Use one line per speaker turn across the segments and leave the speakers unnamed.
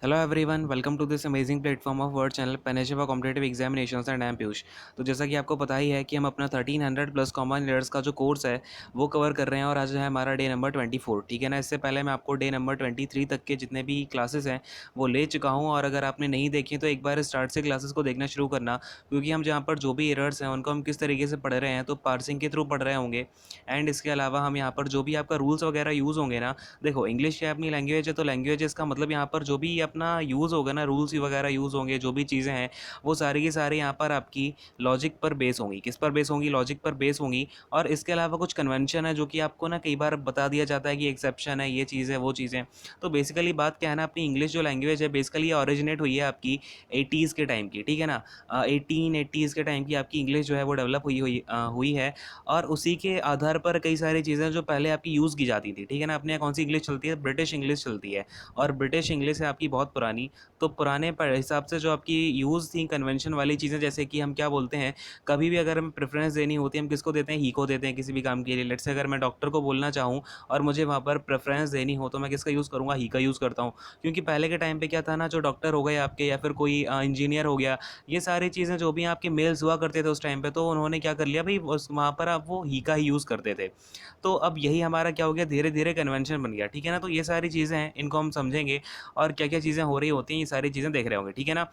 Hello everyone, welcome to this amazing platform of word channel पेनेशिवा competitive examinations and I am Piyush. तो जैसा कि आपको पता ही है कि हम अपना 1300 प्लस कॉमन ईयर्स का जो कोर्स है वो कवर कर रहे हैं और आज है हमारा डे नंबर 24। ठीक है ना। इससे पहले मैं आपको डे नंबर 23 तक के जितने भी क्लासेस हैं वो ले चुका हूँ, और अगर आपने नहीं देखी तो एक बार स्टार्ट से क्लासेस को देखना शुरू करना, क्योंकि हम जहाँ पर जो भी एरर्स हैं उनको हम किस तरीके से पढ़ रहे हैं तो पार्सिंग के थ्रू पढ़ रहे होंगे। एंड इसके अलावा हम यहाँ पर जो भी आपका रूल्स वगैरह यूज़ होंगे ना, देखो इंग्लिश क्या अपनी लैंग्वेज है तो लैंग्वेज का मतलब यहाँ पर जो भी अपना यूज़ होगा ना, रूल्स वगैरह यूज़ होंगे, जो भी चीज़ें हैं वो सारी की सारी यहाँ पर आपकी लॉजिक पर बेस होंगी। किस पर बेस होंगी? लॉजिक पर बेस होंगी। और इसके अलावा कुछ कन्वेंशन है जो कि आपको ना कई बार बता दिया जाता है कि एक्सेप्शन है, ये चीज़ है, वो चीज़ें। तो बेसिकली बात क्या है ना, अपनी इंग्लिश जो लैंग्वेज है बेसिकली ओरिजिनेट हुई है आपकी 80s के टाइम की। ठीक है ना। 1880s के टाइम की आपकी इंग्लिश जो है वो डेवलप हुई है। और उसी के आधार पर कई सारी चीज़ें जो पहले आपकी यूज़ की जाती थी। ठीक है ना। अपने यहाँ कौन सी इंग्लिश चलती है? ब्रिटिश इंग्लिश चलती है। और ब्रिटिश इंग्लिश है आपकी बहुत पुरानी। तो पुराने हिसाब से जो आपकी यूज़ थी कन्वेंशन वाली चीज़ें, जैसे कि हम क्या बोलते हैं, कभी भी अगर हमें प्रेफरेंस देनी होती है हम किसको देते हैं? ही को देते हैं किसी भी काम के लिए। लेट्स से अगर मैं डॉक्टर को बोलना चाहूँ और मुझे वहाँ पर प्रेफरेंस देनी हो तो मैं किसका यूज़ करूँगा? ही का यूज़ करता हूँ। क्योंकि पहले के टाइम पे क्या था ना, जो डॉक्टर हो गए आपके या फिर कोई इंजीनियर हो गया, ये सारी चीज़ें जो भी आपके मेल्स हुआ करते थे उस टाइम पे, तो उन्होंने क्या कर लिया भाई, उस वहाँ पर आप वो ही का ही यूज़ करते थे। तो अब यही हमारा क्या हो गया, धीरे धीरे कन्वेंशन बन गया। ठीक है ना। तो ये सारी चीज़ें हैं, इनको हम समझेंगे और क्या क्या चीज़ें हो रही होती हैं ये सारी चीज़ें देख रहे होंगे। ठीक है ना।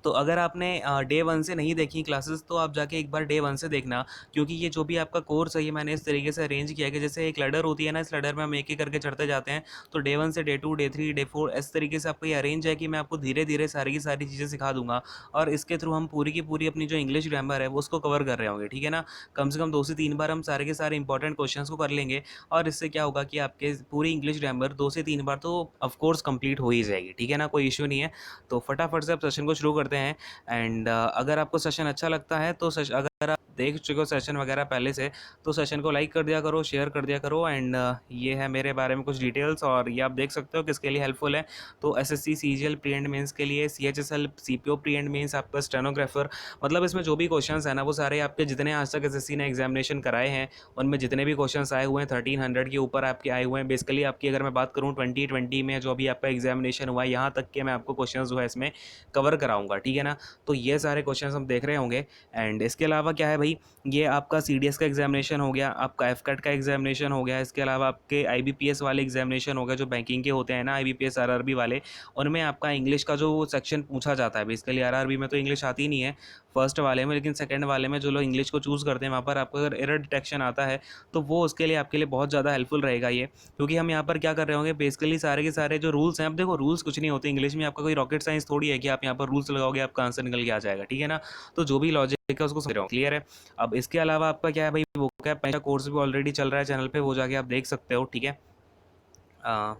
तो अगर आपने डे 1 से नहीं देखी क्लासेस तो आप जाके एक बार डे 1 से देखना, क्योंकि ये जो भी आपका कोर्स है ये मैंने इस तरीके से अरेंज किया है कि जैसे एक लैडर होती है ना, इस लैडर में हम एक-एक करके चढ़ते जाते हैं। तो डे 1 से डे 2, डे 3, डे 4 इस तरीके से आपका ये अरेंज है कि मैं आपको धीरे-धीरे सारी की सारी चीज़ें सिखा दूँगा, और इसके थ्रू हम पूरी की पूरी अपनी जो इंग्लिश ग्रामर है वो उसको कवर कर रहे होंगे। ठीक है ना। कम से कम 2 से 3 बार हम सारे के सारे इंपॉर्टेंट क्वेश्चंस को कर लेंगे, और इससे क्या होगा कि आपके पूरी इंग्लिश ग्रामर 2 से 3 बार तो ऑफ कोर्स कंप्लीट हो ही जाएगी। ठीक है ना। कोई इश्यू नहीं है। तो फटाफट से आप सेशन को शुरू करते हैं। एंड अगर आपको सेशन अच्छा लगता है तो अगर आप देख चुके हो सेशन वगैरह पहले से, तो सेशन को लाइक कर दिया करो, शेयर कर दिया करो। एंड ये है मेरे बारे में कुछ डिटेल्स, और ये आप देख सकते हो किसके लिए हेल्पफुल है। तो SSC CGL pre and mains के लिए, CHSL CPO pre and mains, आपका स्टेनोग्राफर, मतलब इसमें जो भी क्वेश्चंस है ना वो सारे आपके जितने आज तक एसएससी ने एग्जामिनेशन कराए हैं उनमें जितने भी क्वेश्चंस आए हुए हैं 1300 के ऊपर आपके आए हुए हैं। बेसिकली आपकी अगर मैं बात करूँ 2020 में जो भी आपका एग्जामिनेशन हुआ है यहाँ तक के मैं आपको क्वेश्चन जो है इसमें कवर कराऊंगा। ठीक है ना। तो ये सारे क्वेश्चंस हम देख रहे होंगे। एंड इसके अलावा क्या है भाई, ये आपका सीडीएस का एग्जामिनेशन हो गया, आपका एफकैट का एग्जामिनेशन हो गया, इसके अलावा आपके आईबीपीएस वाले एग्जामिनेशन हो गया जो बैंकिंग के होते हैं ना, आईबीपीएस आरआरबी वाले, उनमें आपका इंग्लिश का जो सेक्शन पूछा जाता है। बेसिकली आरआरबी में तो इंग्लिश आती नहीं है फर्स्ट वाले में, लेकिन सेकंड वाले में जो लोग इंग्लिश को चूज़ करते हैं वहाँ पर आपको अगर एरर डिटेक्शन आता है तो वो उसके लिए आपके लिए बहुत ज़्यादा हेल्पफुल रहेगा ये। क्योंकि हम यहाँ पर क्या कर रहे होंगे, बेसिकली सारे के सारे जो रूल्स हैं, अब देखो रूल्स कुछ नहीं होते इंग्लिश में, आपका कोई रॉकेट साइंस थोड़ी है कि आप यहाँ पर रूल्स लगाओगे आपका आंसर निकल के आ जाएगा। ठीक है ना। तो जो भी लॉजिक है उसको समझ रहा हूँ, क्लियर है। अब इसके अलावा आपका क्या है भाई, वो क्या है, कोर्स भी ऑलरेडी चल रहा है चैनल पे, वो जाके आप देख सकते हो। ठीक है।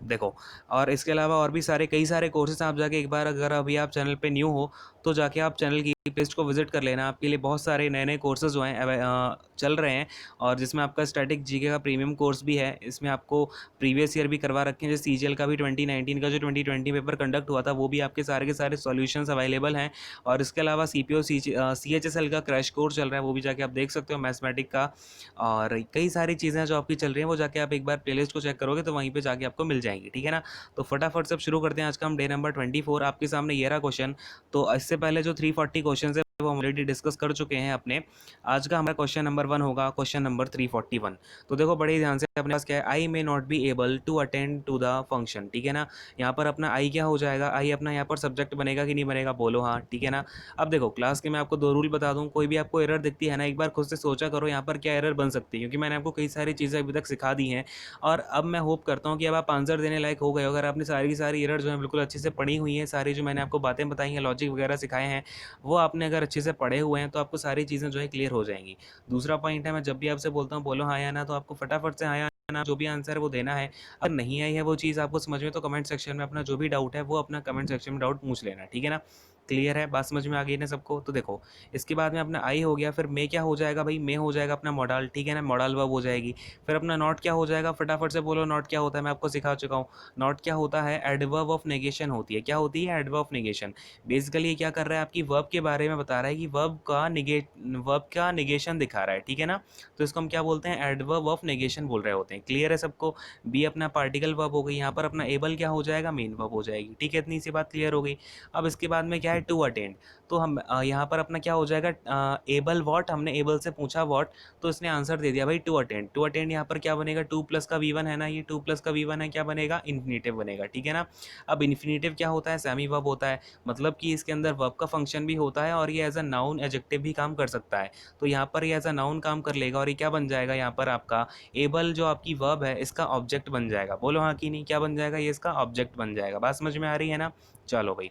देखो, और इसके अलावा और भी सारे कई सारे कोर्सेज आप जाके एक बार, अगर अभी आप चैनल पे न्यू हो तो जाके आप चैनल की पेज को विजिट कर लेना। आपके लिए बहुत सारे नए नए कोर्सेज जो हैं चल रहे हैं, और जिसमें आपका स्टैटिक जीके का प्रीमियम कोर्स भी है। इसमें आपको प्रीवियस ईयर भी करवा रखे हैं, जैसे सीजीएल का भी 2019 का जो 2020 पेपर कंडक्ट हुआ था वो भी आपके सारे के सारे सॉल्यूशंस अवेलेबल हैं। और इसके अलावा सीपीओ सीएचएसएल का क्रैश कोर्स चल रहा है, वो भी जाके आप देख सकते हो, मैथमेटिक का। और कई सारी चीज़ें जो आपकी चल रही हैं वो जाके आप एक बार प्लेलिस्ट को चेक करोगे तो वहीं पे जाके आपको मिल जाएंगी। ठीक है ना। तो फटाफट से अब शुरू करते हैं आज का हम डे नंबर 24। आपके सामने ये रहा क्वेश्चन। तो इससे पहले जो 340 क्वेश्चन है वो हम ऑलरेडी डिस्कस कर चुके हैं अपने। आज का हमारा क्वेश्चन नंबर 1 होगा, क्वेश्चन नंबर 341। तो देखो बड़े ध्यान से, अपने पास क्या है, I may not be able to attend to the function. ठीक है ना। यहाँ पर अपना आई क्या हो जाएगा, आई अपना यहाँ पर सब्जेक्ट बनेगा कि नहीं बनेगा, बोलो हाँ। ठीक है ना। अब देखो क्लास के मैं आपको दो रूल बता दूँ, कोई भी आपको एरर दिखती है ना, एक बार खुद से सोचा करो यहाँ पर क्या एरर बन सकती है, क्योंकि मैंने आपको कई सारी चीज़ें अभी तक सिखा दी हैं। और अब मैं होप करता हूँ कि अब आप आंसर देने लायक हो गए हो। अगर आपने सारी की सारी एरर जो है बिल्कुल अच्छे से पढ़ी हुई हैं, सारी जो मैंने आपको बातें बताई हैं, लॉजिक वगैरह सिखाए हैं, वो आपने अगर अच्छे से पढ़े हुए हैं तो आपको सारी चीज़ें जो है क्लियर हो जाएंगी। दूसरा पॉइंट है, मैं जब भी आपसे बोलता हूँ बोलो हाँ या ना, तो आपको फटाफट से हाँ या ना जो भी आंसर है वो देना है। अगर नहीं आई है वो चीज़ आपको समझ में, तो कमेंट सेक्शन में अपना जो भी डाउट है वो अपना कमेंट सेक्शन में डाउट पूछ लेना। ठीक है ना। क्लियर है, बात समझ में आ गई ना सबको। तो देखो इसके बाद में अपना आई हो गया, फिर मे क्या हो जाएगा भाई, मे हो जाएगा अपना मॉडल, ठीक है ना, मॉडल वर्ब हो जाएगी। फिर अपना नॉट क्या हो जाएगा, फटाफट से बोलो नॉट क्या होता है, मैं आपको सिखा चुका हूँ। नॉट क्या होता है, एडवर्ब ऑफ नेगेशन होती है। क्या होती है, एडवर्ब ऑफ नेगेशन। बेसिकली ये क्या कर रहा है, आपकी वर्ब के बारे में बता रहा है कि वर्ब का निगेशन दिखा रहा है, ठीक है ना। तो इसको हम क्या बोलते हैं, एडवर्ब ऑफ नेगेशन बोल रहे होते हैं। क्लियर है सबको। बी अपना पार्टिकल वर्ब हो गई, यहाँ पर अपना एबल क्या हो जाएगा, मेन वर्ब हो जाएगी, ठीक है, इतनी सी बात क्लियर हो गई। अब इसके बाद में क्या है, टू अटेंड। तो हम यहाँ पर अपना क्या हो जाएगा, एबल वॉट, हमने एबल से पूछा वॉट, तो इसने आंसर दे दिया भाई टू अटेंड। टू अटेंड यहाँ पर क्या बनेगा, टू प्लस का वी वन है ना, ये टू प्लस का वी वन है, क्या बनेगा, इन्फिनेटिव बनेगा, ठीक है ना। अब इन्फिनेटिव क्या होता है, सेमी वर्ब होता है, मतलब कि इसके अंदर वर्ब का फंक्शन भी होता है और ये एज अ नाउन एडजेक्टिव भी काम कर सकता है। तो यहाँ पर ये एज अ नाउन काम कर लेगा और ये क्या बन जाएगा, यहाँ पर आपका एबल जो आपकी वर्ब है इसका ऑब्जेक्ट बन जाएगा। बोलो हाँ कि नहीं, क्या बन जाएगा, ये इसका ऑब्जेक्ट बन जाएगा। बात समझ में आ रही है ना। चलो भाई,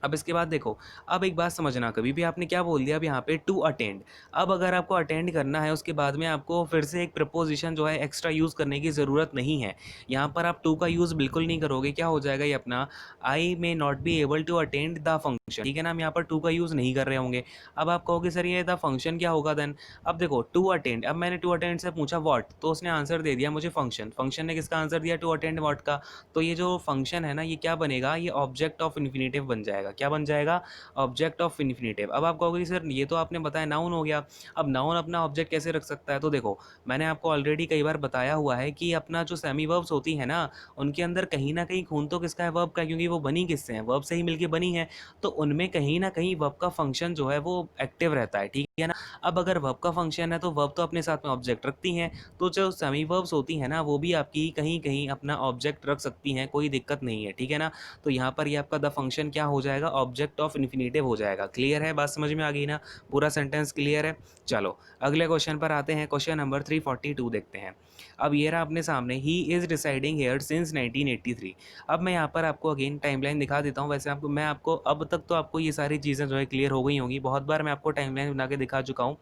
अब इसके बाद देखो, अब एक बात समझना, कभी भी आपने क्या बोल दिया अब यहाँ पे टू अटेंड। अब अगर आपको अटेंड करना है उसके बाद में आपको फिर से एक प्रपोजिशन जो है एक्स्ट्रा यूज़ करने की ज़रूरत नहीं है। यहाँ पर आप टू का यूज़ बिल्कुल नहीं करोगे। क्या हो जाएगा ये अपना, I may not be able to attend the function, ठीक है ना, हम यहाँ पर टू का यूज़ नहीं कर रहे होंगे। अब आप कहोगे सर ये द फंक्शन क्या होगा देन। अब देखो टू अटेंड, अब मैंने टू अटेंड से पूछा वॉट, तो उसने आंसर दे दिया मुझे फंक्शन। फंक्शन ने किसका आंसर दिया, टू अटेंड वॉट का। तो ये जो फंक्शन है ना, ये क्या बनेगा, ये ऑब्जेक्ट ऑफ इन्फिनेटिव बन जाएगा। क्या बन जाएगा, ऑब्जेक्ट ऑफ इन्फिनेटिव। अब आप कहोगे सर ये तो आपने बताया नाउन हो गया, अब नाउन अपना ऑब्जेक्ट कैसे रख सकता है। तो देखो मैंने आपको ऑलरेडी कई बार बताया हुआ है कि अपना जो सेमी वर्ब्स होती है ना, उनके अंदर कहीं ना कहीं खून तो किसका है, वर्ब का, क्योंकि वो बनी किससे है, वर्ब से ही मिलके बनी है। तो उनमें कहीं ना कहीं वर्ब का फंक्शन जो है वो एक्टिव रहता है, ठीक है ना। अब अगर वर्ब का फंक्शन है तो वर्ब तो अपने साथ में ऑब्जेक्ट रखती हैं, तो जो सेमी वर्ब्स होती हैं ना वो भी आपकी कहीं कहीं अपना ऑब्जेक्ट रख सकती हैं, कोई दिक्कत नहीं है, ठीक है ना। तो यहाँ पर ये आपका द फंक्शन क्या हो जाएगा, ऑब्जेक्ट ऑफ इन्फिनेटिव हो जाएगा। क्लियर है, बात समझ में आ गई ना, पूरा सेंटेंस क्लियर है। चलो अगले क्वेश्चन पर आते हैं, क्वेश्चन नंबर 342 देखते हैं। अब ये रहा अपने सामने, he is residing here since 1983। अब मैं यहाँ पर आपको अगेन टाइमलाइन दिखा देता हूँ। वैसे आपको मैं आपको अब तक तो आपको ये सारी चीज़ें जो है क्लियर हो गई होंगी, बहुत बार मैं आपको टाइमलाइन बना के दिखा चुका हूँ।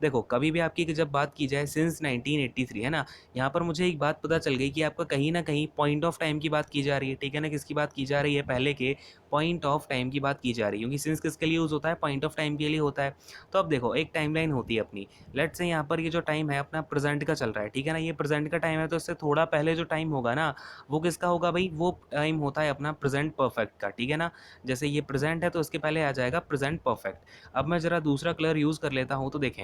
देखो कभी भी आपकी जब बात की जाए सिंस 1983 है ना, यहाँ पर मुझे एक बात पता चल गई कि आपका कहीं ना कहीं पॉइंट ऑफ टाइम की बात की जा रही है, ठीक है ना। किसकी बात की जा रही है, पहले के पॉइंट ऑफ टाइम की बात की जा रही है, क्योंकि सिंस किसके लिए यूज़ होता है, पॉइंट ऑफ टाइम के लिए होता है। तो अब देखो एक टाइमलाइन होती है अपनी, लेट से यहाँ पर ये जो टाइम है अपना प्रेजेंट का चल रहा है, ठीक है ना, ये प्रेजेंट का टाइम है, तो इससे थोड़ा पहले जो टाइम होगा ना वो किसका होगा भाई, वो टाइम होता है अपना प्रेजेंट परफेक्ट का, ठीक है ना। जैसे ये प्रेजेंट है तो इसके पहले आ जाएगा प्रेजेंट परफेक्ट। अब मैं ज़रा दूसरा कलर यूज़ कर लेता हूँ, तो देखें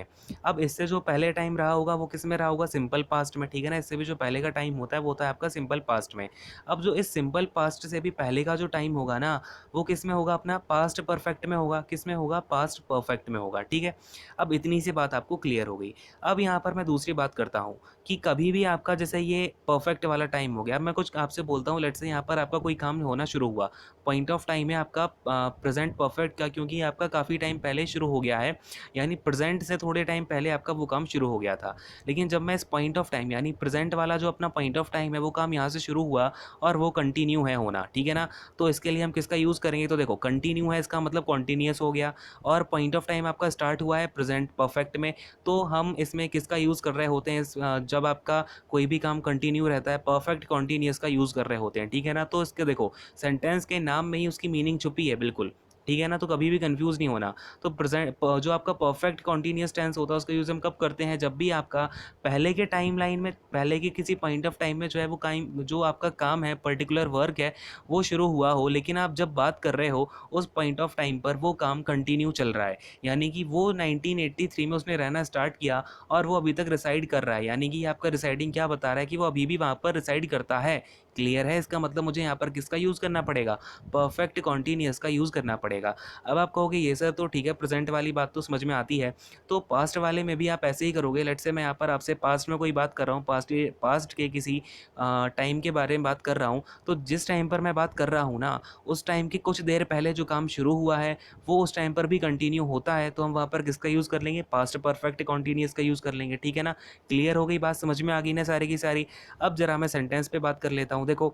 अब इससे जो पहले टाइम रहा होगा वो किस में रहा होगा, सिंपल पास्ट में, ठीक है ना। इससे भी जो पहले का टाइम होता है वो होता है आपका सिंपल पास्ट में। अब जो इस सिंपल पास्ट से भी पहले का जो टाइम होगा ना वो किस में होगा, अपना पास्ट परफेक्ट में होगा। किस में होगा, पास्ट परफेक्ट में होगा, ठीक है। अब इतनी सी बात आपको क्लियर हो गई। अब यहाँ पर मैं दूसरी बात करता हूँ कि कभी भी आपका जैसे ये परफेक्ट वाला टाइम हो गया, अब मैं कुछ आपसे बोलता हूँ, लेट्स से यहाँ पर आपका कोई काम होना शुरू हुआ, पॉइंट ऑफ टाइम है आपका प्रेजेंट परफेक्ट का, क्योंकि आपका काफ़ी टाइम पहले शुरू हो गया है, यानी प्रेजेंट से थोड़े टाइम पहले आपका वो काम शुरू हो गया था। लेकिन जब मैं इस पॉइंट ऑफ टाइम यानी प्रेजेंट वाला जो अपना पॉइंट ऑफ टाइम है वो काम यहाँ से शुरू हुआ और वो कंटिन्यू है होना, ठीक है ना। तो इसके लिए हम किसका यूज़ करेंगे, तो देखो कंटिन्यू है इसका मतलब कॉन्टीन्यूस हो गया, और पॉइंट ऑफ टाइम आपका स्टार्ट हुआ है प्रेजेंट परफेक्ट में, तो हम इसमें किसका यूज़ कर रहे होते हैं जब आपका कोई भी काम कंटिन्यू रहता है, परफेक्ट कॉन्टीन्यूस का यूज़ कर रहे होते हैं, ठीक है ना। तो इसके देखो सेंटेंस के नाम में ही उसकी मीनिंग छुपी है बिल्कुल, ठीक है ना, तो कभी भी कंफ्यूज नहीं होना। तो प्रेजेंट जो आपका परफेक्ट कॉन्टीन्यूस टेंस होता है उसका यूज़ हम कब करते हैं, जब भी आपका पहले के टाइम लाइन में, पहले के किसी पॉइंट ऑफ टाइम में जो है वो काम, जो आपका काम है, पर्टिकुलर वर्क है, वो शुरू हुआ हो, लेकिन आप जब बात कर रहे हो उस पॉइंट ऑफ टाइम पर वो काम कंटिन्यू चल रहा है, यानी कि वो 1983 में उसने रहना स्टार्ट किया और वो अभी तक रिसाइड कर रहा है, यानी कि आपका रिसाइडिंग क्या बता रहा है कि वो अभी भी वहाँ पर रिसाइड करता है। क्लियर है, इसका मतलब मुझे यहाँ पर किसका यूज़ करना पड़ेगा, परफेक्ट कॉन्टीन्यूस का यूज़ करना पड़ेगा। अब आप कहोगे ये सर तो ठीक है, प्रेजेंट वाली बात तो समझ में आती है, तो पास्ट वाले में भी आप ऐसे ही करोगे। लेट्स से मैं यहाँ पर आपसे पास्ट में कोई बात कर रहा हूँ, पास्ट के किसी टाइम के बारे में बात कर रहा हूँ, तो जिस टाइम पर मैं बात कर रहा हूँ ना उस टाइम के कुछ देर पहले जो काम शुरू हुआ है वो उस टाइम पर भी कंटिन्यू होता है, तो हम वहाँ पर किसका यूज़ कर लेंगे, पास्ट परफेक्ट कॉन्टीन्यूस का यूज़ कर लेंगे, ठीक है ना। क्लियर हो गई बात, समझ में आ गई ना सारी की सारी। अब जरा मैं सेंटेंस पे बात कर लेता हूँ। देखो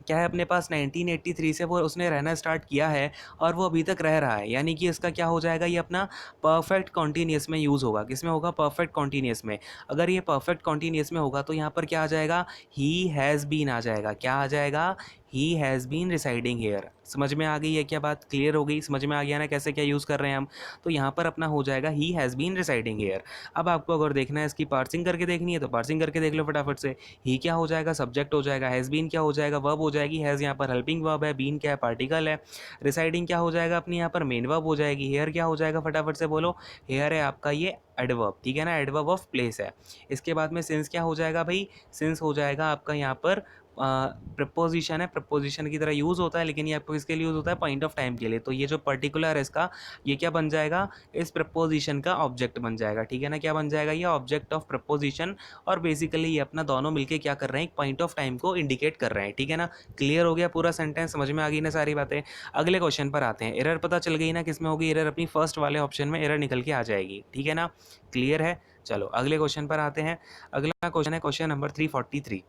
क्या है, अपने पास 1983 से वो उसने रहना स्टार्ट किया है और वो अभी तक रह रहा है, यानी कि इसका क्या हो जाएगा, ये अपना परफेक्ट कॉन्टीन्यूस में यूज़ होगा। किस में होगा, परफेक्ट कॉन्टीन्यूस में। अगर ये परफेक्ट कॉन्टीन्यूस में होगा तो यहाँ पर क्या आ जाएगा, ही हैज़ बीन आ जाएगा। क्या आ जाएगा, he has been residing here. समझ में आ गई है क्या बात? क्लियर हो गई? समझ में आ गया ना कैसे क्या यूज़ कर रहे हैं हम? तो यहाँ पर अपना हो जाएगा he has been residing here. अब आपको अगर देखना है इसकी पार्सिंग करके देखनी है तो पार्सिंग करके देख लो फटाफट से। ही क्या हो जाएगा? सब्जेक्ट हो जाएगा। हैज़ बीन क्या हो जाएगा? वर्ब हो जाएगी। हैज़ यहाँ पर हेल्पिंग वर्ब है। बीन क्या है? पार्टिकल है। रिसाइडिंग क्या हो जाएगा अपनी यहाँ पर? मेन वर्ब हो जाएगी। हेयर क्या हो जाएगा? फटाफट से बोलो। हेयर है आपका ये एडवर्ब, ठीक है ना, एडवर्ब ऑफ प्लेस है। इसके बाद में सिंस क्या हो जाएगा भाई? सिंस हो जाएगा आपका यहाँ पर प्रपोजिशन है, प्रपोजिशन की तरह यूज़ होता है, लेकिन ये आपको किसके लिए यूज़ होता है? पॉइंट ऑफ टाइम के लिए। तो ये जो पर्टिकुलर है इसका, ये क्या बन जाएगा? इस प्रपोजिशन का ऑब्जेक्ट बन जाएगा, ठीक है ना। क्या बन जाएगा? ये ऑब्जेक्ट ऑफ प्रपोजिशन। और बेसिकली ये अपना दोनों मिलके क्या कर रहे हैं? एक पॉइंट ऑफ टाइम को इंडिकेट कर रहे हैं, ठीक है ना। क्लियर हो गया पूरा सेंटेंस? समझ में आ गई ना सारी बातें? अगले क्वेश्चन पर आते हैं। एरर पता चल गई ना किस में होगी एरर? अपनी फर्स्ट वाले ऑप्शन में एरर निकल के आ जाएगी, ठीक है ना। क्लियर है? चलो अगले क्वेश्चन पर आते हैं। अगला क्वेश्चन है क्वेश्चन नंबर 343।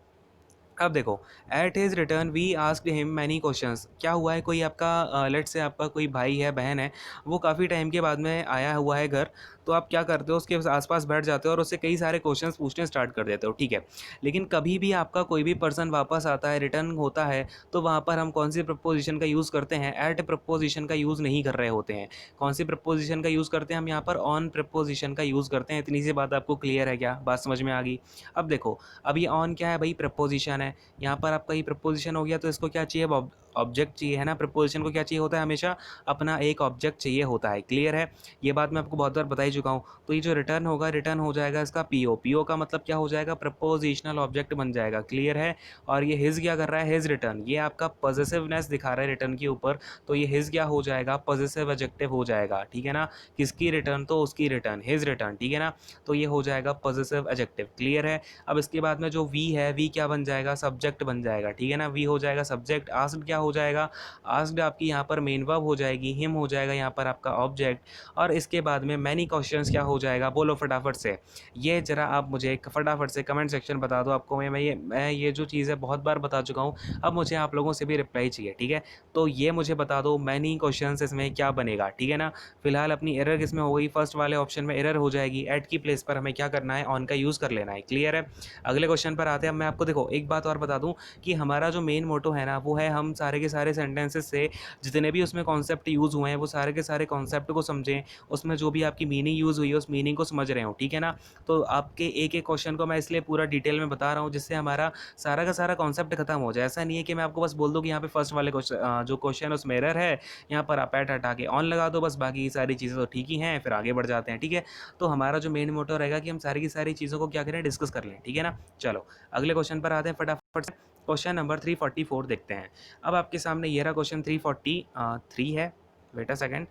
अब देखो, at his return we asked him many questions. क्या हुआ है, कोई आपका लेट से आपका कोई भाई है, बहन है, वो काफ़ी टाइम के बाद में आया हुआ है घर। तो आप क्या करते हो? उसके आसपास बैठ जाते हो और उससे कई सारे क्वेश्चंस पूछने स्टार्ट कर देते हो, ठीक है। लेकिन कभी भी आपका कोई भी पर्सन वापस आता है, रिटर्न होता है, तो वहाँ पर हम कौन सी प्रपोजिशन का यूज़ करते हैं? एट प्रपोजिशन का यूज़ नहीं कर रहे होते हैं। कौन सी प्रपोजिशन का यूज़ करते हैं हम? यहाँ पर ऑन प्रपोजिशन का यूज़ करते हैं। इतनी सी बात आपको क्लियर है क्या? बात समझ में आ गई? अब देखो, अब ये ऑन क्या है भाई? प्रपोजिशन है। यहाँ पर आपका ये प्रपोजिशन हो गया, तो इसको क्या चाहिए? ऑब्जेक्ट चाहिए, है ना। प्रपोजिशन को क्या चाहिए होता है? हमेशा अपना एक ऑब्जेक्ट चाहिए होता है। क्लियर है? ये बात मैं आपको बहुत बार बता ही चुका हूँ। तो ये जो रिटर्न होगा, रिटर्न हो जाएगा इसका पीओ। पीओ का मतलब क्या हो जाएगा? प्रपोजिशनल ऑब्जेक्ट बन जाएगा। क्लियर है? और ये हिज क्या कर रहा है? His return. ये आपका पॉजिटिवनेस दिखा रहा है रिटर्न के ऊपर, तो ये हिज क्या हो जाएगा? पॉजिटिव एडजेक्टिव हो जाएगा, ठीक है ना। किसकी रिटर्न? तो उसकी रिटर्न, हिज रिटर्न, ठीक है ना। तो ये हो जाएगा पॉजिटिव एडजेक्टिव। क्लियर है? अब इसके बाद में जो वी है, वी क्या बन जाएगा? सब्जेक्ट बन जाएगा, ठीक है ना। वी हो जाएगा सब्जेक्ट। आस्क्ड क्या हो जाएगा? आस्क्ड आपकी यहाँ पर मेन वर्ब हो जाएगी। हिम हो जाएगा यहाँ पर आपका ऑब्जेक्ट। और इसके बाद में मैनी क्वेश्चंस क्या हो जाएगा? बोलो फटाफट से। ये जरा आप मुझे फटाफट से कमेंट सेक्शन बता दो। आपको मैं ये जो चीज़ है बहुत बार बता चुका हूँ। अब मुझे आप लोगों से भी रिप्लाई चाहिए, ठीक है। तो ये मुझे बता दो मैनी क्वेश्चंस इसमें क्या बनेगा, ठीक है ना। फिलहाल अपनी एरर किसमें हो गई? फर्स्ट वाले ऑप्शन में एरर हो जाएगी। एट की प्लेस पर हमें क्या करना है? ऑन का यूज़ कर लेना है। क्लियर है? अगले क्वेश्चन पर आते हैं। अब मैं आपको देखो एक बात और बता दूं कि हमारा जो मेन मोटो है ना, वो है हम सारे के सारे सेंटेंसेस से जितने भी उसमें कॉन्सेप्ट यूज़ हुए हैं, वो सारे के सारे कॉन्सेप्ट को समझें। उसमें जो भी आपकी मीनिंग यूज़ हुई है, उस मीनिंग को समझ रहे हो, ठीक है ना। तो आपके एक एक क्वेश्चन को मैं इसलिए पूरा डिटेल में बता रहा हूँ, जिससे हमारा सारा का सारा कॉन्सेप्ट खत्म हो जाए। ऐसा नहीं है कि मैं आपको बस बोल दूँ कि यहाँ पे फर्स्ट वाले जो क्वेश्चन है उसमें एरर है, यहाँ पर आप ऐट हटा के ऑन लगा दो, बस बाकी सारी चीज़ें तो ठीक ही हैं, फिर आगे बढ़ जाते हैं, ठीक है। तो हमारा जो मेन मोटो रहेगा कि हम सारी की सारी चीज़ों को क्या करें? डिस्कस कर लें, ठीक है ना। चलो अगले क्वेश्चन पर आते हैं फटाफट से। क्वेश्चन नंबर 344 देखते हैं। अब आपके सामने ये रहा क्वेश्चन 343 है। Wait a second.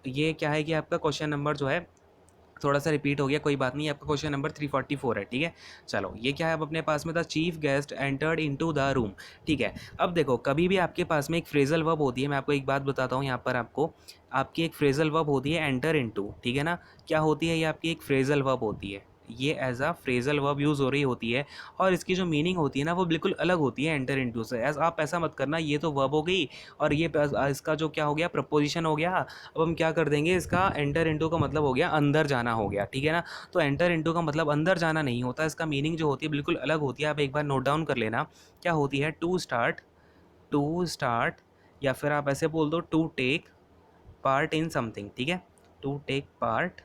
ये क्या है कि आपका क्वेश्चन नंबर जो है थोड़ा सा रिपीट हो गया, कोई बात नहीं। आपका क्वेश्चन नंबर 344 है, ठीक है। चलो ये क्या है? अब अपने पास में the chief guest entered into the room, ठीक है। अब देखो, कभी भी आपके पास में एक फ्रेजल वर्ब होती है। मैं आपको एक बात बताता हूँ यहाँ पर, आपको आपकी एक फ्रेजल वर्ब होती है एंटर इनटू, ठीक है ना। क्या होती है? ये आपकी एक फ्रेजल वर्ब होती है। ये as a phrasal verb use हो रही होती है, और इसकी जो मीनिंग होती है ना, वो बिल्कुल अलग होती है एंटर इनटू से। आप ऐसा मत करना, ये तो वर्ब हो गई और ये इसका जो क्या हो गया? प्रपोजिशन हो गया। अब हम क्या कर देंगे? इसका एंटर इनटू का मतलब हो गया अंदर जाना हो गया, ठीक है ना। तो एंटर इनटू का मतलब अंदर जाना नहीं होता, इसका मीनिंग जो होती है बिल्कुल अलग होती है। आप एक बार नोट डाउन कर लेना। क्या होती है? टू स्टार्ट, या फिर आप ऐसे बोल दो to take part in something, ठीक है। To take part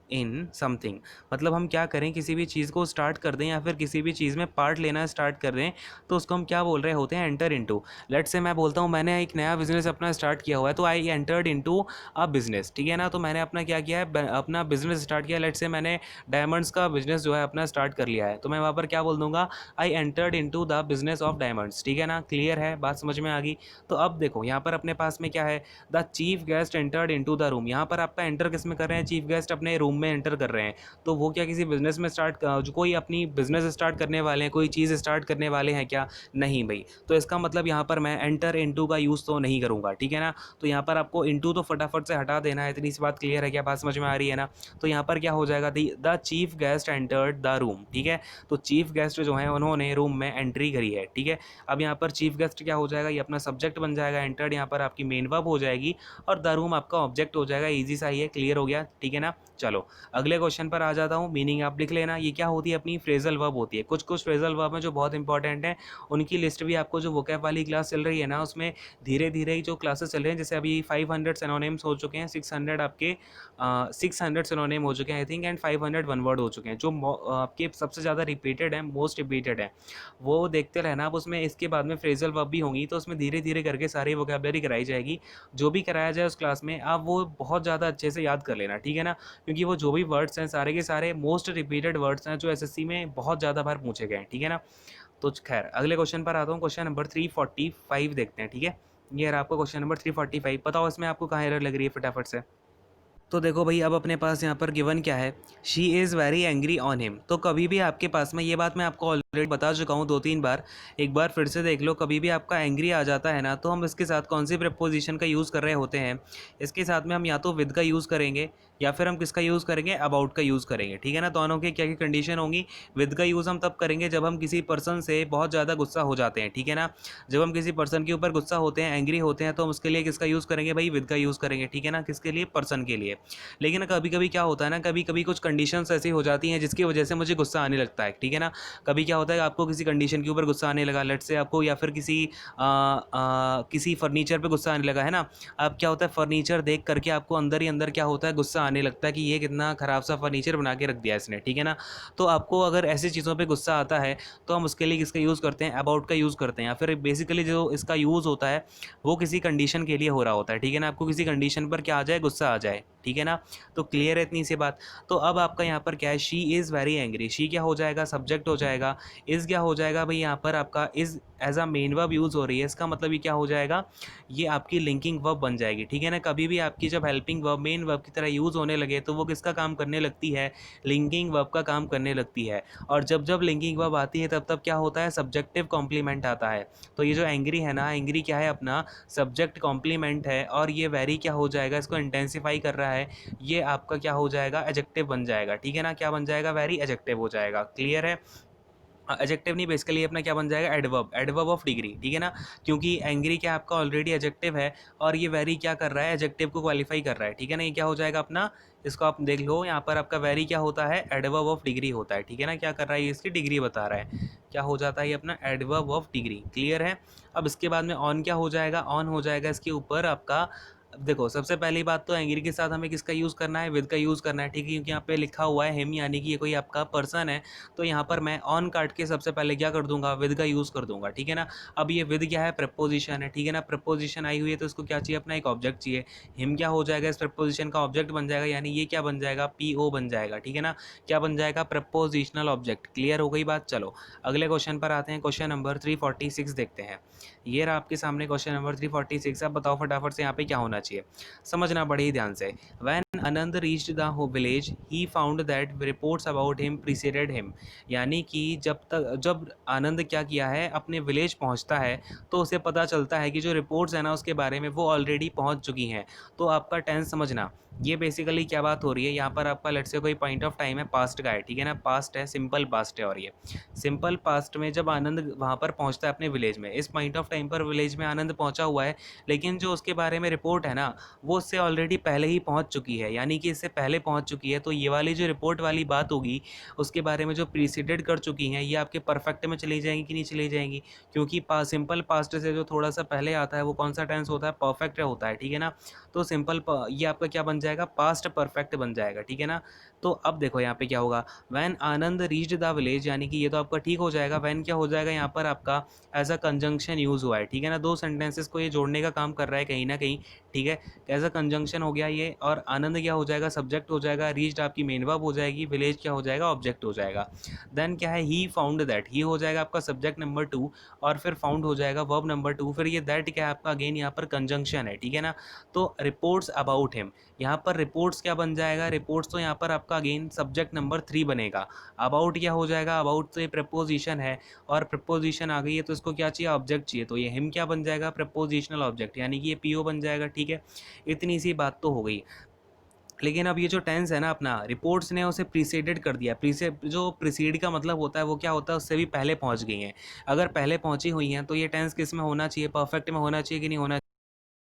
in something, मतलब हम क्या करें? किसी भी चीज़ को स्टार्ट कर दें या फिर किसी भी चीज़ में पार्ट लेना स्टार्ट कर दें, तो उसको हम क्या बोल रहे होते हैं? Enter into. लेट्स से मैं बोलता हूँ मैंने एक नया बिजनेस अपना स्टार्ट किया हुआ है, तो I entered into a business, ठीक है ना। तो मैंने अपना क्या किया है? अपना बिजनेस स्टार्ट किया। लेट्स से मैंने डायमंड्स का बिजनेस जो है अपना स्टार्ट कर लिया है, तो मैं वहाँ पर क्या बोल दूंगा? I entered into the business of diamonds, ठीक है ना। क्लियर है? बात समझ में आ गई? तो अब देखो यहाँ पर अपने पास में क्या है? The chief guest entered into the room. यहाँ पर आपका एंटर किस में कर रहे हैं? चीफ गेस्ट अपने रूम में एंटर कर रहे हैं। तो वो क्या किसी बिजनेस में जो कोई अपनी बिजनेस स्टार्ट करने वाले हैं, कोई चीज़ स्टार्ट करने वाले हैं क्या? नहीं भाई। तो इसका मतलब यहाँ पर मैं एंटर इनटू का यूज़ तो नहीं करूँगा, ठीक है ना। तो यहाँ पर आपको इनटू तो फटाफट से हटा देना है। इतनी सी बात क्लियर है क्या? बात समझ में आ रही है ना। तो यहाँ पर क्या हो जाएगा? The chief guest entered the room, ठीक है। तो चीफ गेस्ट जो है उन्होंने रूम में एंट्री करी है, ठीक है। अब यहाँ पर चीफ गेस्ट क्या हो जाएगा? ये अपना सब्जेक्ट बन जाएगा। एंटर्ड यहाँ पर आपकी मेन वर्ब हो जाएगी और द रूम आपका ऑब्जेक्ट हो जाएगा। ईजी सा ही है, क्लियर हो गया, ठीक है ना। चलो चलो अगले क्वेश्चन पर आ जाता हूँ। मीनिंग आप लिख लेना। ये क्या होती है? अपनी फ्रेजल वर्ब होती है। कुछ कुछ फ्रेजल वर्ब हैं जो बहुत इंपॉर्टेंट हैं, उनकी लिस्ट भी आपको जो वोकैब वाली क्लास चल रही है ना, उसमें धीरे धीरे जो क्लासेस चल रहे हैं, जैसे अभी 500 सिनोनिम्स हो चुके हैं, 600 आपके 600 सिनोनिम हो चुके हैं I think, and 500 one word हो चुके हैं, जो आपके सबसे ज़्यादा रिपीटेड है, मोस्ट रिपीटेड है, वो देखते रहना आप। उसमें इसके बाद में फ्रेजल वर्ब भी होंगी, तो उसमें धीरे धीरे करके सारी वोकैबलरी कराई जाएगी। जो भी कराया जाए उस क्लास में आप वो बहुत ज़्यादा अच्छे से याद कर लेना, ठीक है ना, क्योंकि वो जो भी वर्ड्स हैं सारे के सारे मोस्ट रिपीटेड वर्ड्स हैं जो एसएससी में बहुत ज़्यादा बार पूछे गए हैं, ठीक है ना। तो खैर अगले क्वेश्चन पर आता हूँ। क्वेश्चन नंबर 345 देखते हैं, ठीक है। ये रहा आपका क्वेश्चन नंबर 345। बताओ इसमें आपको कहाँ एरर लग रही है फटाफट से। तो देखो भाई, अब अपने पास यहाँ पर गिवन क्या है, she is very angry on him. तो कभी भी आपके पास में, ये बात मैं आपको ऑलरेडी बता चुका हूँ 2-3 बार, एक बार फिर से देख लो। कभी भी आपका एंग्री आ जाता है ना, तो हम इसके साथ कौन सी प्रेपोजिशन का यूज़ कर रहे होते हैं? इसके साथ में हम या तो विद का यूज़ करेंगे, या फिर हम किसका यूज़ करेंगे? अबाउट का यूज़ करेंगे, ठीक है ना। दोनों की क्या क्या कंडीशन होंगी? विद का यूज़ हम तब करेंगे जब हम किसी पर्सन से बहुत ज़्यादा गुस्सा हो जाते हैं, ठीक है ना। जब हम किसी पर्सन के ऊपर गुस्सा होते हैं, एंग्री होते हैं, तो हम उसके लिए किसका यूज़ करेंगे भाई? विद का यूज़ करेंगे, ठीक है ना। किसके लिए? पर्सन के लिए। लेकिन कभी कभी क्या होता है ना, कभी कभी कुछ कंडीशंस ऐसी हो जाती हैं जिसकी वजह से मुझे गुस्सा आने लगता है, ठीक है ना। कभी क्या होता है, आपको किसी कंडीशन के ऊपर गुस्सा आने लगा, लेट से आपको, या फिर किसी फर्नीचर पे गुस्सा आने लगा, है ना। अब क्या होता है, फर्नीचर देख करके आपको अंदर ही अंदर क्या होता है, गुस्सा आने लगता है कि ये कितना ख़राब सा फर्नीचर बना के रख दिया इसने, ठीक है ना। तो आपको अगर ऐसी चीज़ों पे गुस्सा आता है, तो हम उसके लिए किसका यूज़ करते हैं? अबाउट का यूज़ करते हैं। या फिर बेसिकली जो इसका यूज़ होता है वो किसी कंडीशन के लिए हो रहा होता है, ठीक है ना। आपको किसी कंडीशन पर क्या आ जाए? गुस्सा आ जाए, ठीक है ना। तो क्लियर है इतनी सी बात। तो अब आपका यहाँ पर क्या है, she is very angry. She क्या हो जाएगा? सब्जेक्ट हो जाएगा। इज़ क्या हो जाएगा भाई? यहाँ पर आपका is as a main verb use हो रही है, इसका मतलब ये क्या हो जाएगा? ये आपकी लिंकिंग वर्ब बन जाएगी, ठीक है ना। कभी भी आपकी जब हेल्पिंग वर्ब मेन वर्ब की तरह यूज़ होने लगे, तो वो किसका काम करने लगती है? लिंकिंग वर्ब का काम करने लगती है। और जब जब लिंकिंग वर्ब आती है, तब तब क्या होता है? सब्जेक्टिव कॉम्प्लीमेंट आता है। तो ये जो एंग्री है ना, एंग्री क्या है? अपना सब्जेक्ट कॉम्प्लीमेंट है, और ये वेरी क्या हो जाएगा? इसको इंटेंसिफाई कर रहा है। ये आपका क्या हो जाएगा? एडजेक्टिव बन जाएगा, ठीक है ना। क्या बन जाएगा? वेरी एडजेक्टिव हो जाएगा। क्लियर है। एडजेक्टिव नहीं, बेसिकली अपना क्या बन जाएगा? एडवर्ब, एडवर्ब ऑफ डिग्री, ठीक है ना। क्योंकि एंग्री क्या आपका ऑलरेडी एडजेक्टिव है, और ये वेरी क्या कर रहा है? एडजेक्टिव को क्वालिफाई कर रहा है, ठीक है ना। ये क्या हो जाएगा अपना? इसको आप देख लो, यहाँ पर आपका वेरी क्या होता है? एडवर्ब ऑफ डिग्री होता है, ठीक है ना। क्या कर रहा है? ये इसकी डिग्री बता रहा है। क्या हो जाता है ये अपना? Adverb of degree. क्लियर है। अब इसके बाद में ऑन क्या हो जाएगा? ऑन हो जाएगा इसके ऊपर आपका, अब देखो सबसे पहली बात तो एंग्री के साथ हमें किसका यूज़ करना है? विद का यूज़ करना है, ठीक है, क्योंकि यहाँ पे लिखा हुआ है हिम, यानी कि ये कोई आपका पर्सन है। तो यहाँ पर मैं ऑन काट के सबसे पहले क्या कर दूंगा? विद का यूज़ कर दूंगा, ठीक है ना। अब ये विद क्या है? प्रपोजिशन है, ठीक है ना। प्रपोजिशन आई हुई है, तो इसको क्या चाहिए? अपना एक ऑब्जेक्ट चाहिए। हिम क्या हो जाएगा? इस प्रपोजिशन का ऑब्जेक्ट बन जाएगा, यानी ये क्या बन जाएगा? पी ओ बन जाएगा, ठीक है ना। क्या बन जाएगा? Prepositional object. क्लियर हो गई बात। चलो अगले क्वेश्चन पर आते हैं। क्वेश्चन नंबर 346 देखते हैं। ये रहा आपके सामने क्वेश्चन नंबर 346। अब बताओ फटाफट से यहाँ पे क्या होना चाहिए, समझना बड़े ही ध्यान से। When Anand reached the village, he found that reports about him preceded him। यानी कि जब आनंद क्या किया है, अपने विलेज पहुंचता है, तो उसे पता चलता है कि जो रिपोर्ट्स है ना उसके बारे में, वो ऑलरेडी पहुंच चुकी हैं। तो आपका टेंस समझना, ये बेसिकली क्या बात हो रही है यहाँ पर? आपका लेट्स से कोई पॉइंट ऑफ टाइम है, पास्ट का है, ठीक है ना। पास्ट है, सिंपल पास्ट है, और ये सिंपल पास्ट में जब आनंद वहाँ पर पहुँचता है अपने विलेज में, इस पॉइंट ऑफ टाइम पर विलेज में आनंद पहुँचा हुआ है, लेकिन जो उसके बारे में रिपोर्ट है ना, वो उससे ऑलरेडी पहले ही पहुंच चुकी है, यानी कि इससे पहले पहुंच चुकी है। तो ये वाली जो रिपोर्ट वाली बात होगी, उसके बारे में जो प्रीसीडेड कर चुकी हैं, ये आपके परफेक्ट में चली जाएंगी कि नहीं चली जाएंगी? क्योंकि सिंपल पास्ट से जो थोड़ा सा पहले आता है, वो कौन सा टेंस होता है? परफेक्ट होता है, ठीक है ना। तो ये आपका क्या बन जाएगा? पास्ट परफेक्ट बन जाएगा, ठीक है ना। तो अब देखो यहाँ पे क्या होगा, when Anand reached the village, यानी कि ये तो आपका ठीक हो जाएगा। वैन क्या हो जाएगा यहाँ पर? आपका एज अ कंजंक्शन यूज़ हुआ है, ठीक है ना। दो सेंटेंसेस को ये जोड़ने का काम कर रहा है कहीं ना कहीं, ठीक है। एज अ कंजंक्शन हो गया ये, और आनंद क्या हो जाएगा? सब्जेक्ट हो जाएगा। रीच्ड आपकी मेन वर्ब हो जाएगी। विलेज क्या हो जाएगा? ऑब्जेक्ट हो जाएगा। देन क्या है? ही फाउंड दैट, ही हो जाएगा आपका सब्जेक्ट नंबर 2, और फिर फाउंड हो जाएगा वर्ब नंबर 2। फिर ये दैट क्या है आपका? अगेन यहाँ पर कंजंक्शन है, ठीक है ना। तो रिपोर्ट्स अबाउट हिम, यहाँ पर रिपोर्ट्स क्या बन जाएगा? रिपोर्ट्स तो यहाँ पर आपका अगेन सब्जेक्ट नंबर 3 बनेगा। अबाउट क्या हो जाएगा? अबाउट तो ये प्रपोजिशन है, और प्रपोजिशन आ गई है, तो इसको क्या चाहिए? ऑब्जेक्ट चाहिए। तो ये हिम क्या बन जाएगा? प्रपोजिशनल ऑब्जेक्ट, यानी कि ये पीओ बन जाएगा, ठीक है। इतनी सी बात तो हो गई। लेकिन अब ये जो टेंस है ना अपना, रिपोर्ट्स ने उसे प्रीसीडेड कर दिया। जो प्रीसीड का मतलब होता है, वो क्या होता है? उससे भी पहले पहुंच गई हैं। अगर पहले पहुंची हुई हैं, तो ये टेंस किस में होना चाहिए? परफेक्ट में होना चाहिए कि नहीं होना चाहिए?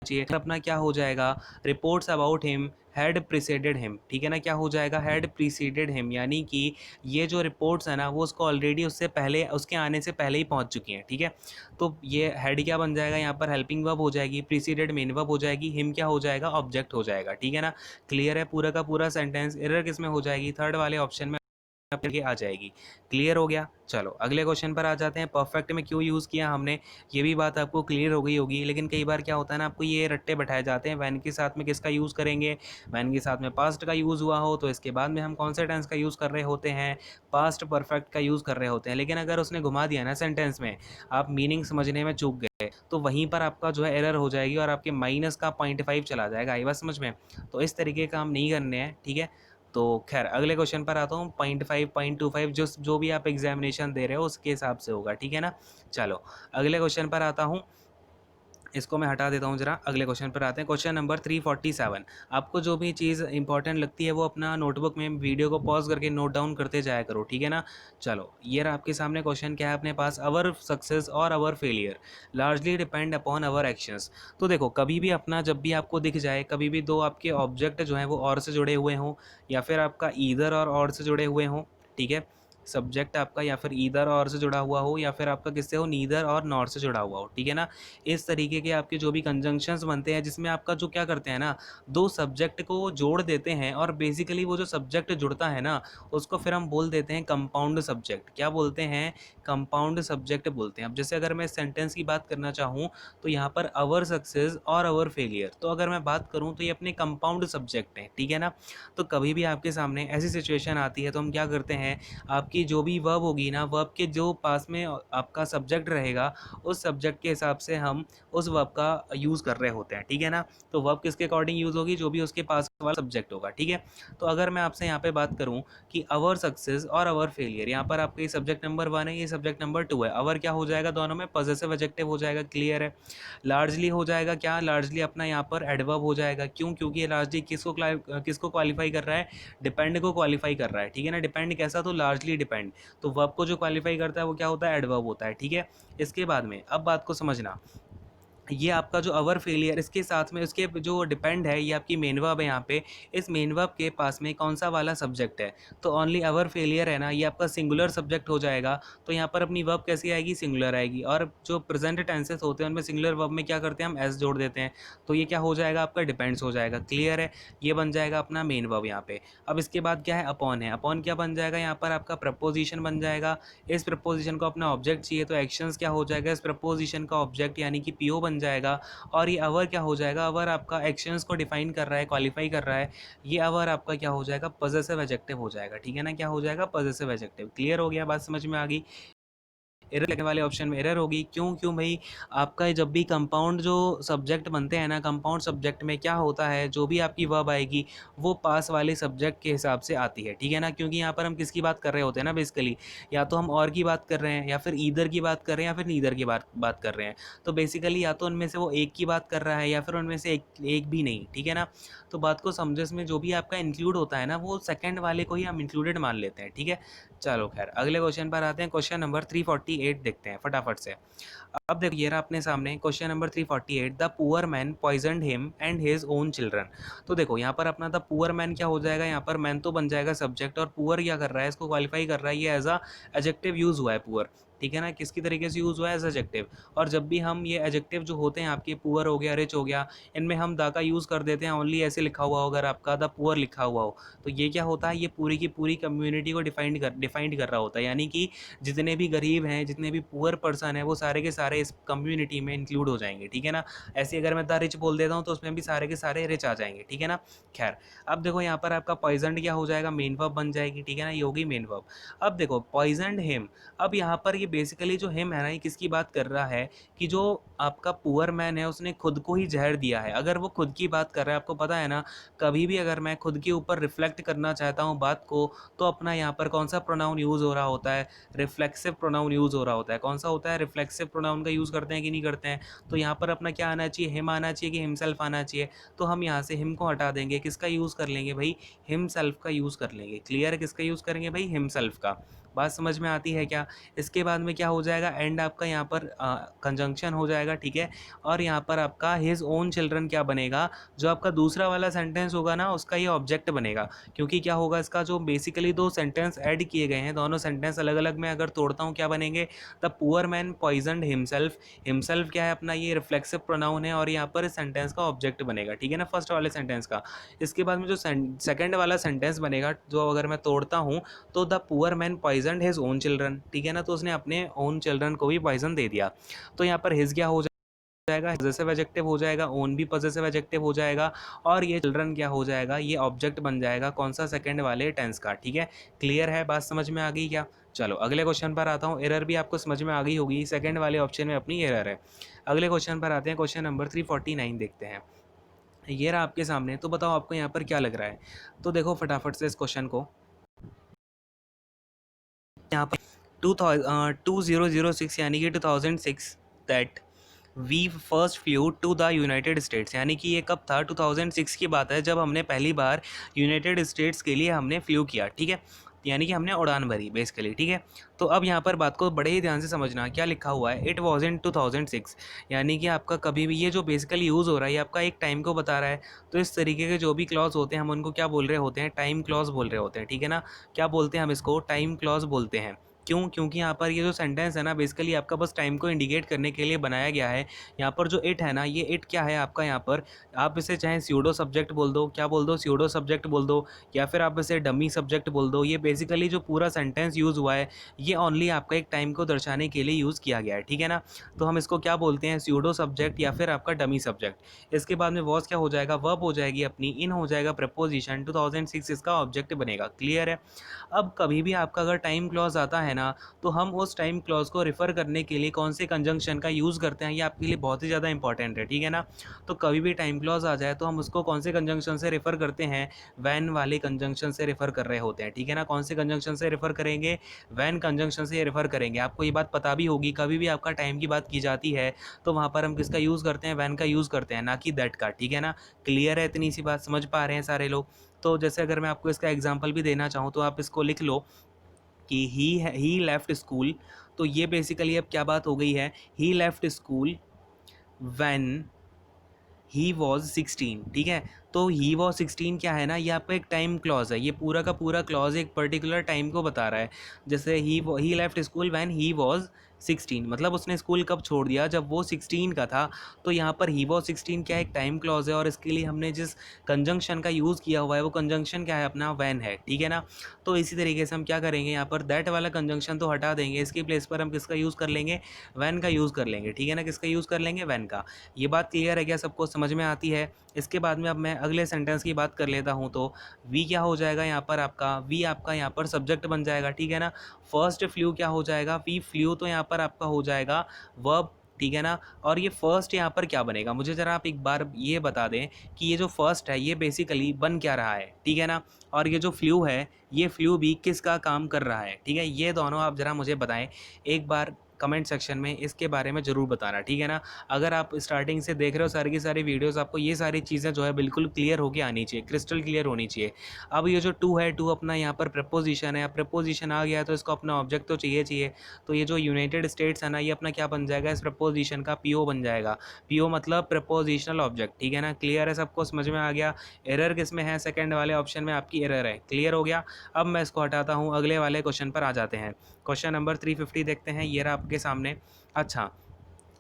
चाहिए। अपना क्या हो जाएगा, reports about him had preceded him, ठीक है ना, क्या हो जाएगा, हैड प्रीसीडेड हिम, यानी कि ये जो रिपोर्ट्स है ना वो उसको ऑलरेडी उससे पहले, उसके आने से पहले ही पहुंच चुकी हैं, ठीक है। तो ये हेड क्या बन जाएगा, यहाँ पर हेल्पिंग वर्ब हो जाएगी, प्रीसीडेड मेन वर्ब हो जाएगी, हिम क्या हो जाएगा, ऑब्जेक्ट हो जाएगा, ठीक है ना। क्लियर है पूरा का पूरा सेंटेंस। एरर किस में हो जाएगी, थर्ड वाले ऑप्शन में आ जाएगी। क्लियर हो गया। चलो अगले क्वेश्चन पर आ जाते हैं। परफेक्ट में क्यों यूज़ किया हमने, ये भी बात आपको क्लियर हो गई होगी। लेकिन कई बार क्या होता है ना, आपको ये रट्टे बैठाए जाते हैं, वैन के साथ में किसका यूज़ करेंगे, वैन के साथ में पास्ट का यूज़ हुआ हो तो इसके बाद में हम कौन से टेंस का यूज़ कर रहे होते हैं, पास्ट परफेक्ट का यूज़ कर रहे होते हैं। लेकिन अगर उसने घुमा दिया ना सेंटेंस में, आप मीनिंग समझने में चूक गए, तो वहीं पर आपका जो है एरर हो जाएगी और आपके माइनस का 0.5 चला जाएगा। आई बात समझ में। तो इस तरीके का हम नहीं करने हैं, ठीक है। तो खैर अगले क्वेश्चन पर आता हूँ। 0.5 0.25 जो भी आप एग्जामिनेशन दे रहे हो उसके हिसाब से होगा, ठीक है ना। चलो अगले क्वेश्चन पर आता हूँ, इसको मैं हटा देता हूँ जरा। अगले क्वेश्चन पर आते हैं। Question number 347। आपको जो भी चीज़ इंपॉर्टेंट लगती है वो अपना नोटबुक में वीडियो को पॉज करके नोट डाउन करते जाया करो, ठीक है ना। चलो ये रहा आपके सामने क्वेश्चन, क्या है अपने पास, अवर सक्सेस और our failure largely depend upon our actions. तो देखो कभी भी अपना, जब भी आपको दिख जाए, कभी भी दो आपके ऑब्जेक्ट जो हैं वो और से जुड़े हुए हों या फिर आपका ईदर और से जुड़े हुए हों, ठीक है, सब्जेक्ट आपका या फिर ईदर और से जुड़ा हुआ हो या फिर आपका किससे हो, नीदर और नॉर से जुड़ा हुआ हो, ठीक है ना। इस तरीके के आपके जो भी कंजंक्शंस बनते हैं जिसमें आपका जो क्या करते हैं ना, दो सब्जेक्ट को जोड़ देते हैं और बेसिकली वो जो सब्जेक्ट जुड़ता है ना उसको फिर हम बोल देते हैं कंपाउंड सब्जेक्ट। क्या बोलते हैं, कंपाउंड सब्जेक्ट बोलते हैं। अब जैसे अगर मैं सेंटेंस की बात करना चाहूँ तो यहाँ पर अवर सक्सेस और अवर फेलियर, तो अगर मैं बात करूँ तो ये अपने कंपाउंड सब्जेक्ट हैं, ठीक है ना। तो कभी भी आपके सामने ऐसी सिचुएशन आती है तो हम क्या करते हैं, आपकी जो भी वर्ब होगी ना, वर्ब के जो पास में आपका सब्जेक्ट रहेगा उस सब्जेक्ट के हिसाब से हम उस वर्ब का यूज़ कर रहे होते हैं, ठीक है ना। तो वर्ब किसके अकॉर्डिंग यूज़ होगी, जो भी उसके पास वाला सब्जेक्ट होगा, ठीक है। तो अगर मैं आपसे यहाँ पे बात करूँ कि अवर सक्सेस और अवर फेलियर, यहाँ पर आपका ये सब्जेक्ट नंबर 1 है, ये सब्जेक्ट नंबर 2 है। अवर क्या हो जाएगा, दोनों में पॉजेसिव एडजेक्टिव हो जाएगा, क्लियर है। लार्जली हो जाएगा क्या, लार्जली अपना यहाँ पर एडवर्ब हो जाएगा। क्यों, क्योंकि ये लार्जली किसको क्वालिफाई कर रहा है, डिपेंड को क्वालिफाई कर रहा है, ठीक है ना। डिपेंड कैसा, तो लार्जली डिपेंड। तो वर्ब को जो क्वालिफाई करता है वो क्या होता है, एडवर्ब होता है, ठीक है। इसके बाद में अब बात को समझना, ये आपका जो अवर फेलियर, इसके साथ में उसके जो डिपेंड है, ये आपकी मेन वर्ब है। यहाँ पे इस मेन वर्ब के पास में कौन सा वाला सब्जेक्ट है, तो ओनली अवर फेलियर है ना, ये आपका सिंगुलर सब्जेक्ट हो जाएगा। तो यहाँ पर अपनी वर्ब कैसी आएगी, सिंगुलर आएगी। और जो प्रेजेंट टेंसेस होते हैं उनमें सिंगुलर वर्ब में क्या करते हैं, हम एस जोड़ देते हैं। तो ये क्या हो जाएगा, आपका डिपेंड्स हो जाएगा, क्लियर है। ये बन जाएगा अपना मेन वर्ब यहाँ पे। अब इसके बाद क्या है, अपॉन है। अपॉन क्या बन जाएगा, यहाँ पर आपका प्रपोजिशन बन जाएगा। इस प्रपोजिशन को अपना ऑब्जेक्ट चाहिए तो एक्शंस क्या हो जाएगा, इस प्रपोजिशन का ऑब्जेक्ट यानी कि पीओ बन जाएगा। और ये अवर क्या हो जाएगा, अवर आपका एक्शंस को डिफाइन कर रहा है, क्वालिफाई कर रहा है। ये अवर आपका क्या हो जाएगा, पॉजेसिव एडजेक्टिव हो जाएगा, ठीक है ना। क्या हो जाएगा, पॉजेसिव एडजेक्टिव। क्लियर हो गया, बात समझ में आ गई। एरर लगने वाले ऑप्शन में एरर होगी। क्यों, क्यों भाई, आपका जब भी कंपाउंड जो सब्जेक्ट बनते हैं ना, कंपाउंड सब्जेक्ट में क्या होता है, जो भी आपकी वर्ब आएगी वो पास वाले सब्जेक्ट के हिसाब से आती है, ठीक है ना। क्योंकि यहाँ पर हम किसकी बात कर रहे होते हैं ना, बेसिकली या तो हम और की बात कर रहे हैं या फिर ईदर की बात कर रहे हैं या फिर नीदर की बात कर रहे हैं। तो बेसिकली या तो उनमें से वो एक की बात कर रहा है या फिर उनमें से एक भी नहीं, ठीक है ना। तो बात को समझो, इसमें जो भी आपका इंक्लूड होता है ना वो सेकंड वाले को ही हम इंक्लूडेड मान लेते हैं, ठीक है। चलो खैर अगले क्वेश्चन पर आते हैं। क्वेश्चन नंबर 348 देखते हैं फटाफट से। अब देखिए ये रहा अपने सामने question number 348। The poor man poisoned him and his own children. तो देखो यहाँ पर अपना द पुअर मैन क्या हो जाएगा, यहाँ पर मैन तो बन जाएगा सब्जेक्ट और पुअर क्या कर रहा है, इसको क्वालिफाई कर रहा है। ये एज अ एडजेक्टिव यूज हुआ है पुअर, ठीक है ना। किसकी तरीके से यूज हुआ है, एज एडजेक्टिव। और जब भी हम ये एडजेक्टिव जो होते हैं आपके, पुअर हो गया, रिच हो गया, इनमें हम द का यूज़ कर देते हैं। ओनली ऐसे लिखा हुआ हो, अगर आपका द पुअर लिखा हुआ हो तो ये क्या होता है, ये पूरी की पूरी कम्युनिटी को डिफाइंड कर रहा होता है। यानी कि जितने भी गरीब हैं, जितने भी पुअर पर्सन हैं, वो सारे के सारे इस कम्युनिटी में इंक्लूड हो जाएंगे, ठीक है ना। ऐसे अगर मैं द रिच बोल देता हूँ तो उसमें भी सारे के सारे रिच आ जाएंगे, ठीक है ना। खैर अब देखो यहाँ पर आपका पॉइजनड क्या हो जाएगा, मेन वर्ब बन जाएगी, ठीक है ना। ये होगी मेन वर्ब। अब देखो पॉइजनड हिम, अब यहाँ पर ये बेसिकली जो हिम है ना, ये किसकी बात कर रहा है कि जो आपका पुअर मैन है उसने खुद को ही जहर दिया है। अगर वो खुद की बात कर रहा है, आपको पता है ना, कभी भी अगर मैं खुद के ऊपर रिफ्लेक्ट करना चाहता हूँ बात को, तो अपना यहाँ पर कौन सा प्रोनाउन यूज़ हो रहा होता है, रिफ्लेक्सिव प्रोनाउन यूज़ हो रहा होता है। कौन सा होता है, रिफ्लेक्सिव प्रोनाउन का यूज़ करते हैं कि नहीं करते हैं। तो यहाँ पर अपना क्या आना चाहिए, हिम आना चाहिए कि हिमसेल्फ आना चाहिए। तो हम यहाँ से हिम को हटा देंगे, किसका यूज़ कर लेंगे भाई, हिमसेल्फ का यूज़ कर लेंगे। क्लियर है, किसका यूज़ करेंगे भाई, हिमसेल्फ का। बात समझ में आती है क्या? इसके बाद में क्या हो जाएगा, एंड आपका यहाँ पर कंजंक्शन हो जाएगा, ठीक है। और यहाँ पर आपका हिज ओन चिल्ड्रन क्या बनेगा, जो आपका दूसरा वाला सेंटेंस होगा ना उसका ये ऑब्जेक्ट बनेगा, क्योंकि क्या होगा, इसका जो बेसिकली दो सेंटेंस ऐड किए गए हैं, दोनों सेंटेंस अलग अलग में अगर तोड़ता हूँ क्या बनेंगे, the poor man poisoned himself. Himself क्या है अपना, ये रिफ्लेक्सिव प्रोनाउन है और यहाँ पर इस सेंटेंस का ऑब्जेक्ट बनेगा, ठीक है ना, फर्स्ट वाले सेंटेंस का। इसके बाद में जो सेकंड वाला सेंटेंस बनेगा, जो अगर मैं तोड़ता हूँ, तो the poor man poisoned his own children, ठीक है ना, तो उसने अपने ओन चिल्ड्रन को भी पॉइजन दे दिया। तो यहाँ पर हिज क्या हो जाएगा, पॉजेसिव एडजेक्टिव हो जाएगा, ओन भी पॉजेसिव एडजेक्टिव हो जाएगा, और ये चिल्ड्रन क्या हो जाएगा, ये ऑब्जेक्ट बन जाएगा, कौन सा, सेकंड वाले टेंस का, ठीक है। क्लियर है, बात समझ में आ गई क्या? चलो अगले क्वेश्चन पर आता हूँ। एरर भी आपको समझ में आ गई होगी, सेकंड वाले ऑप्शन में अपनी एरर है। अगले क्वेश्चन पर आते हैं, क्वेश्चन नंबर 349 देखते हैं। ये रहा आपके सामने, तो बताओ आपको यहाँ पर क्या लग रहा है। तो देखो फटाफट से इस क्वेश्चन को, यहाँ पर 2006 यानी कि 2006 that we first flew to the United States, यानी कि ये कब था, 2006 की बात है, जब हमने पहली बार यूनाइटेड स्टेट्स के लिए हमने फ्लू किया, ठीक है, यानी कि हमने उड़ान भरी बेसिकली, ठीक है। तो अब यहाँ पर बात को बड़े ही ध्यान से समझना, क्या लिखा हुआ है, इट वॉज इन 2006, यानी कि आपका कभी भी ये जो बेसिकली यूज़ हो रहा है ये आपका एक टाइम को बता रहा है। तो इस तरीके के जो भी क्लॉज होते हैं हम उनको क्या बोल रहे होते हैं, टाइम क्लॉज बोल रहे होते हैं, ठीक है ना। क्या बोलते हैं हम इसको, टाइम क्लॉज बोलते हैं। क्यों? क्योंकि यहाँ पर ये जो सेंटेंस है ना बेसिकली आपका बस टाइम को इंडिकेट करने के लिए बनाया गया है। यहाँ पर जो इट है ना, ये इट क्या है आपका, यहाँ पर आप इसे चाहे स्यूडो सब्जेक्ट बोल दो, क्या बोल दो, स्यूडो सब्जेक्ट बोल दो, या फिर आप इसे डमी सब्जेक्ट बोल दो। ये बेसिकली जो पूरा सेंटेंस यूज़ हुआ है ये ओनली आपका एक टाइम को दर्शाने के लिए यूज़ किया गया है, ठीक है ना। तो हम इसको क्या बोलते हैं, स्यूडो सब्जेक्ट या फिर आपका डमी सब्जेक्ट। इसके बाद में वॉज क्या हो जाएगा, वर्ब हो जाएगी अपनी, इन हो जाएगा प्रपोजिशन, 2006 इसका ऑब्जेक्ट बनेगा। क्लियर है। अब कभी भी आपका अगर टाइम क्लॉज आता है ना, तो हम उस टाइम क्लॉज को रिफ़र करने के लिए कौन से कंजंक्शन का यूज़ करते हैं, ये आपके लिए बहुत ही ज़्यादा इंपॉर्टेंट है, ठीक है ना। तो कभी भी टाइम क्लॉज आ जाए तो हम उसको कौन से कंजंक्शन से रेफ़र करते हैं, वैन वाले कंजंक्शन से रेफ़र कर रहे होते हैं, ठीक है ना। कौन से कंजंक्शन से रेफ़र करेंगे, वैन कंजंक्शन से रेफ़र करेंगे। आपको ये बात पता भी होगी, कभी भी आपका टाइम की बात की जाती है तो वहाँ पर हम किसका यूज़ करते हैं, वैन का यूज़ करते हैं, ना कि दैट का, ठीक है ना। क्लियर है, इतनी सी बात समझ पा रहे हैं सारे लोग। तो जैसे अगर मैं आपको इसका एग्जाम्पल भी देना चाहूँ तो आप इसको लिख लो कि ही लेफ्ट स्कूल। तो ये बेसिकली अब क्या बात हो गई है, he left school when he was 16, ठीक है। तो ही वॉज 16 क्या है ना, ये आपका एक टाइम क्लॉज है, ये पूरा का पूरा क्लॉज एक पर्टिकुलर टाइम को बता रहा है। जैसे he left school when he was 16, मतलब उसने स्कूल कब छोड़ दिया, जब वो 16 का था। तो यहाँ पर ही वॉज 16 क्या है, एक टाइम क्लॉज है, और इसके लिए हमने जिस कंजंक्शन का यूज़ किया हुआ है वो कंजंक्शन क्या है अपना, वैन है, ठीक है ना। तो इसी तरीके से हम क्या करेंगे, यहाँ पर दैट वाला कंजंक्शन तो हटा देंगे, इसकी प्लेस पर हम किसका यूज़ कर लेंगे, वैन का यूज़ कर लेंगे, ठीक है ना। किसका यूज़ कर लेंगे, वैन का। ये बात क्लियर है क्या, सबको समझ में आती है। इसके बाद में अब मैं अगले सेंटेंस की बात कर लेता हूँ। तो वी क्या हो जाएगा यहाँ पर आपका, वी आपका यहाँ पर सब्जेक्ट बन जाएगा, ठीक है ना। फर्स्ट फ्लू क्या हो जाएगा, वी फ्लू तो यहाँ पर आपका हो जाएगा वर्ब, ठीक है ना। और ये फर्स्ट यहाँ पर क्या बनेगा, मुझे ज़रा आप एक बार ये बता दें कि ये जो फर्स्ट है ये बेसिकली बन क्या रहा है, ठीक है ना। और ये जो फ्लू है ये फ्लू भी किसका काम कर रहा है, ठीक है। ये दोनों आप ज़रा मुझे बताएं एक बार, कमेंट सेक्शन में इसके बारे में ज़रूर बताना, ठीक है ना। अगर आप स्टार्टिंग से देख रहे हो सारी की सारी वीडियोस, आपको ये सारी चीज़ें जो है बिल्कुल क्लियर होके आनी चाहिए, क्रिस्टल क्लियर होनी चाहिए। अब ये जो टू है, टू अपना यहाँ पर प्रपोजिशन है, अब प्रपोजिशन आ गया है तो इसको अपना ऑब्जेक्ट तो चाहिए चाहिए। तो ये जो यूनाइटेड स्टेट्स है ना, ये अपना क्या बन जाएगा, इस प्रपोजिशन का पीओ बन जाएगा। पीओ मतलब प्रपोजिशनल ऑब्जेक्ट, ठीक है ना। क्लियर है, सबको समझ में आ गया। एरर किस में है, सेकेंड वाले ऑप्शन में आपकी एरर है। क्लियर हो गया। अब मैं इसको हटाता हूँ, अगले वाले क्वेश्चन पर आ जाते हैं। क्वेश्चन नंबर 350 देखते हैं, ये रहा आपके सामने। अच्छा,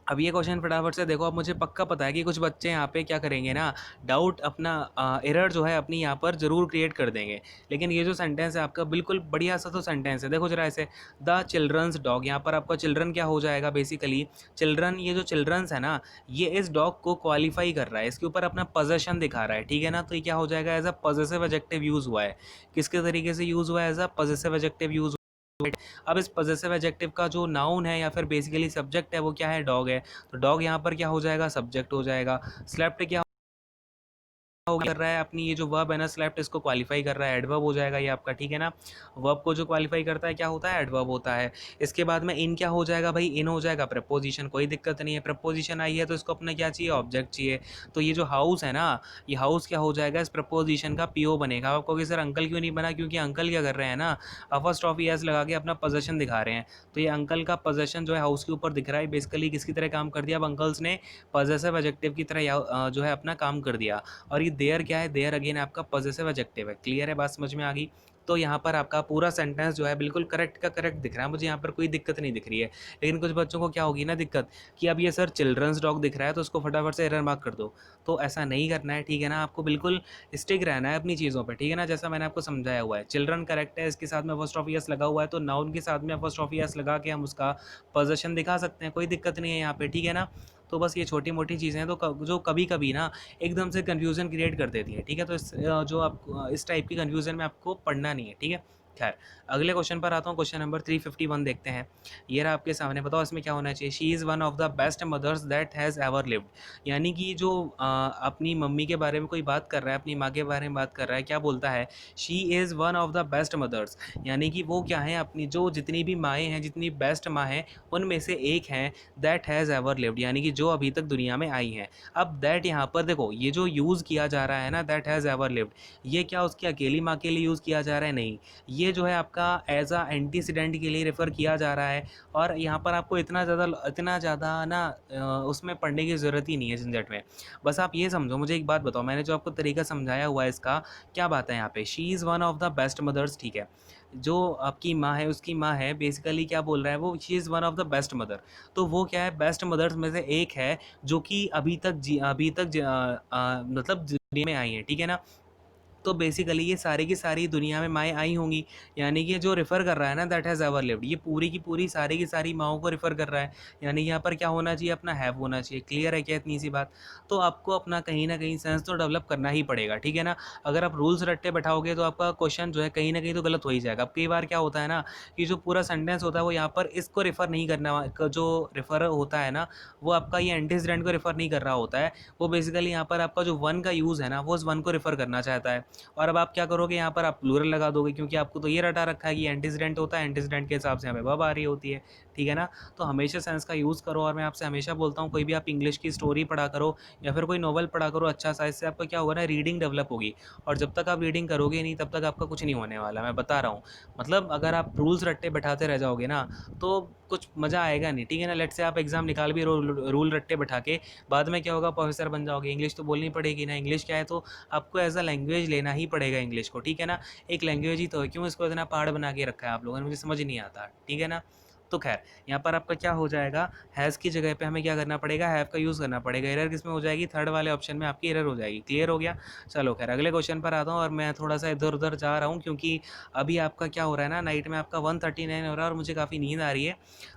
अब ये क्वेश्चन फटाफट से देखो। अब मुझे पक्का पता है कि कुछ बच्चे यहाँ पे क्या करेंगे ना, डाउट अपना एरर जो है अपनी यहाँ पर ज़रूर क्रिएट कर देंगे। लेकिन ये जो सेंटेंस है आपका बिल्कुल बढ़िया सा तो सेंटेंस है, देखो जरा ऐसे, द चिल्ड्रंस डॉग, यहाँ पर आपका चिल्ड्रन क्या हो जाएगा बेसिकली, चिल्ड्रन, ये जो चिल्ड्रंस है ना ये इस डॉग को क्वालिफाई कर रहा है, इसके ऊपर अपना पोजेशन दिखा रहा है, ठीक है ना। तो ये क्या हो जाएगा, as a positive adjective use हुआ है। किसके तरीके से यूज़ हुआ है, as a positive adjective use. अब इस पॉजेसिव एडजेक्टिव का जो नाउन है या फिर बेसिकली सब्जेक्ट है वो क्या है, डॉग है। तो डॉग यहाँ पर क्या हो जाएगा, सब्जेक्ट हो जाएगा। स्लेप्ट क्या कर रहा है अपनी ये जो वर्ब है ना स्लेप्ट, इसको क्वालिफाई कर रहा है, एडवर्ब हो जाएगा ये आपका, ठीक है ना। वर्ब को जो क्वालिफाई करता है क्या होता है, एडवर्ब होता है। इसके बाद में इन क्या हो जाएगा भाई, इन हो जाएगा प्रपोजिशन, कोई दिक्कत नहीं है। प्रपोजिशन आई है तो इसको अपना क्या चाहिए, ऑब्जेक्ट चाहिए। तो ये जो हाउस है ना, ये हाउस क्या हो जाएगा, इस प्रपोजिशन का पीओ बनेगा। आप कहोगे सर अंकल क्यों नहीं बना, क्योंकि अंकल क्या कर रहे हैं ना, अपॉस्ट्रोफी एस लगा के अपना पोजेशन दिखा रहे हैं। तो ये अंकल का पोजेशन जो है हाउस के ऊपर दिख रहा है, बेसिकली किसकी तरह काम कर दिया, अब अंकल्स ने पॉजेसिव एडजेक्टिव की तरह जो है अपना काम कर दिया। और ये देयर क्या है, देयर अगेन आपका पॉजेसिव एडजेक्टिव है। क्लियर है, बात समझ में आ गई। तो यहाँ पर आपका पूरा सेंटेंस जो है बिल्कुल करेक्ट का करेक्ट दिख रहा है मुझे, यहाँ पर कोई दिक्कत नहीं दिख रही है। लेकिन कुछ बच्चों को क्या होगी ना दिक्कत, कि अब ये सर चिल्ड्रंस डॉग दिख रहा है तो उसको फटाफट से एरर मार्क कर दो। तो ऐसा नहीं करना है, ठीक है ना। आपको बिल्कुल स्टिक रहना है अपनी चीज़ों पर, ठीक है ना। जैसा मैंने आपको समझाया हुआ है, चिल्ड्रन करेक्ट है, इसके साथ में अपॉस्ट्रोफी एस लगा हुआ है, तो नाउन के साथ में अपॉस्ट्रोफी एस लगा के हम उसका पोजीशन दिखा सकते हैं, कोई दिक्कत नहीं है यहाँ पे, ठीक है ना। तो बस ये छोटी मोटी चीज़ें हैं तो जो कभी कभी ना एकदम से कन्फ्यूज़न क्रिएट कर देती है, ठीक है। तो जो आप इस टाइप की कन्फ्यूज़न में आपको पढ़ना नहीं है, ठीक है। खैर, अगले क्वेश्चन पर आता हूँ। क्वेश्चन नंबर 351 देखते हैं। ये रहा आपके सामने, बताओ इसमें क्या होना चाहिए। She is one of the best mothers that has ever lived. यानी कि जो अपनी मम्मी के बारे में कोई बात कर रहा है, अपनी माँ के बारे में बात कर रहा है, क्या बोलता है, she is one of the best mothers. यानी कि वो क्या है, अपनी जो जितनी भी माएँ हैं, जितनी बेस्ट माँ हैं, उनमें से एक हैं दैट हैज़ एवर लिव्ड, यानी कि जो अभी तक दुनिया में आई हैं। अब दैट यहाँ पर देखो, ये जो यूज़ किया जा रहा है ना, दैट हैज़ एवर लिव्ड, ये क्या उसकी अकेली माँ के लिए यूज़ किया जा रहा है, नहीं। ये जो है आपका एज अ एंटीसीडेंट के लिए रेफ़र किया जा रहा है। और यहाँ पर आपको इतना ज़्यादा ना उसमें पढ़ने की ज़रूरत ही नहीं है झंझट में। बस आप ये समझो, मुझे एक बात बताओ, मैंने जो आपको तरीका समझाया हुआ है इसका, क्या बात है यहाँ पे, she is one of the best mothers, ठीक है। जो आपकी माँ है, उसकी माँ है, बेसिकली क्या बोल रहा है वो, she is one of the best mother. तो वो क्या है, बेस्ट मदर्स में से एक है, जो कि मतलब दुनिया में आई है, ठीक है ना। तो बेसिकली ये सारी की सारी दुनिया में माएँ आई होंगी, यानी कि जो रेफ़र कर रहा है ना, दैट हैज़ एवर लिव्ड, ये पूरी की पूरी सारी की सारी माँओं को रेफ़र कर रहा है। यानी यहाँ पर क्या होना चाहिए, अपना हैव होना चाहिए। क्लियर है क्या इतनी सी बात। तो आपको अपना कहीं ना कहीं सेंस तो डेवलप करना ही पड़ेगा, ठीक है ना। अगर आप रूल्स रट्टे बैठाओगे तो आपका क्वेश्चन जो है कहीं ना कहीं तो गलत हो ही जाएगा। अब कई बार क्या होता है ना, कि जो पूरा सेंटेंस होता है वो यहाँ पर इसको रेफ़र नहीं करना, जो रेफ़र होता है ना, वो आपका ये एंटीसीडेंट को रेफ़र नहीं कर रहा होता है। वो बेसिकली यहाँ पर आपका जो वन का यूज़ है ना, वो उस वन को रेफ़र करना चाहता है। और अब आप क्या करोगे, यहाँ पर आप प्लूरल लगा दोगे, क्योंकि आपको तो ये रटा रखा है कि एंटीसीडेंट होता है, एंटीसीडेंट के हिसाब से हमें वर्ब आ रही होती है, ठीक है ना। तो हमेशा सेंस का यूज़ करो। और मैं आपसे हमेशा बोलता हूँ, कोई भी आप इंग्लिश की स्टोरी पढ़ा करो या फिर कोई नॉवल पढ़ा करो अच्छा सा, इससे आपका क्या होगा ना, रीडिंग डेवलप होगी। और जब तक आप रीडिंग करोगे नहीं, तब तक आपका कुछ नहीं होने वाला, मैं बता रहा हूँ। मतलब अगर आप रूल्स रट्टे बैठाते रह जाओगे ना, तो कुछ मज़ा आएगा नहीं, ठीक है ना। लेट से आप एग्ज़ाम निकाल भी रूल रट्टे बैठा के, बाद में क्या होगा, प्रोफेसर बन जाओगे, इंग्लिश तो बोलनी पड़ेगी ना। इंग्लिश क्या है, तो आपको एज अ लैंग्वेज लेना ही पड़ेगा इंग्लिश को, ठीक है ना। एक लैंग्वेज ही तो है, क्यों इसको इतना पहाड़ बना के रखा है आप लोगों ने, मुझे समझ नहीं आता, ठीक है ना। तो खैर, यहाँ पर आपका क्या हो जाएगा, हैज़ की जगह पे हमें क्या करना पड़ेगा, हैव का यूज़ करना पड़ेगा। एरर किस में हो जाएगी, थर्ड वाले ऑप्शन में आपकी एरर हो जाएगी। क्लियर हो गया। चलो खैर, अगले क्वेश्चन पर आता हूँ। और मैं थोड़ा सा इधर उधर जा रहा हूँ, क्योंकि अभी आपका क्या हो रहा है ना, नाइट में आपका 1:39 हो रहा है और मुझे काफ़ी नींद आ रही है।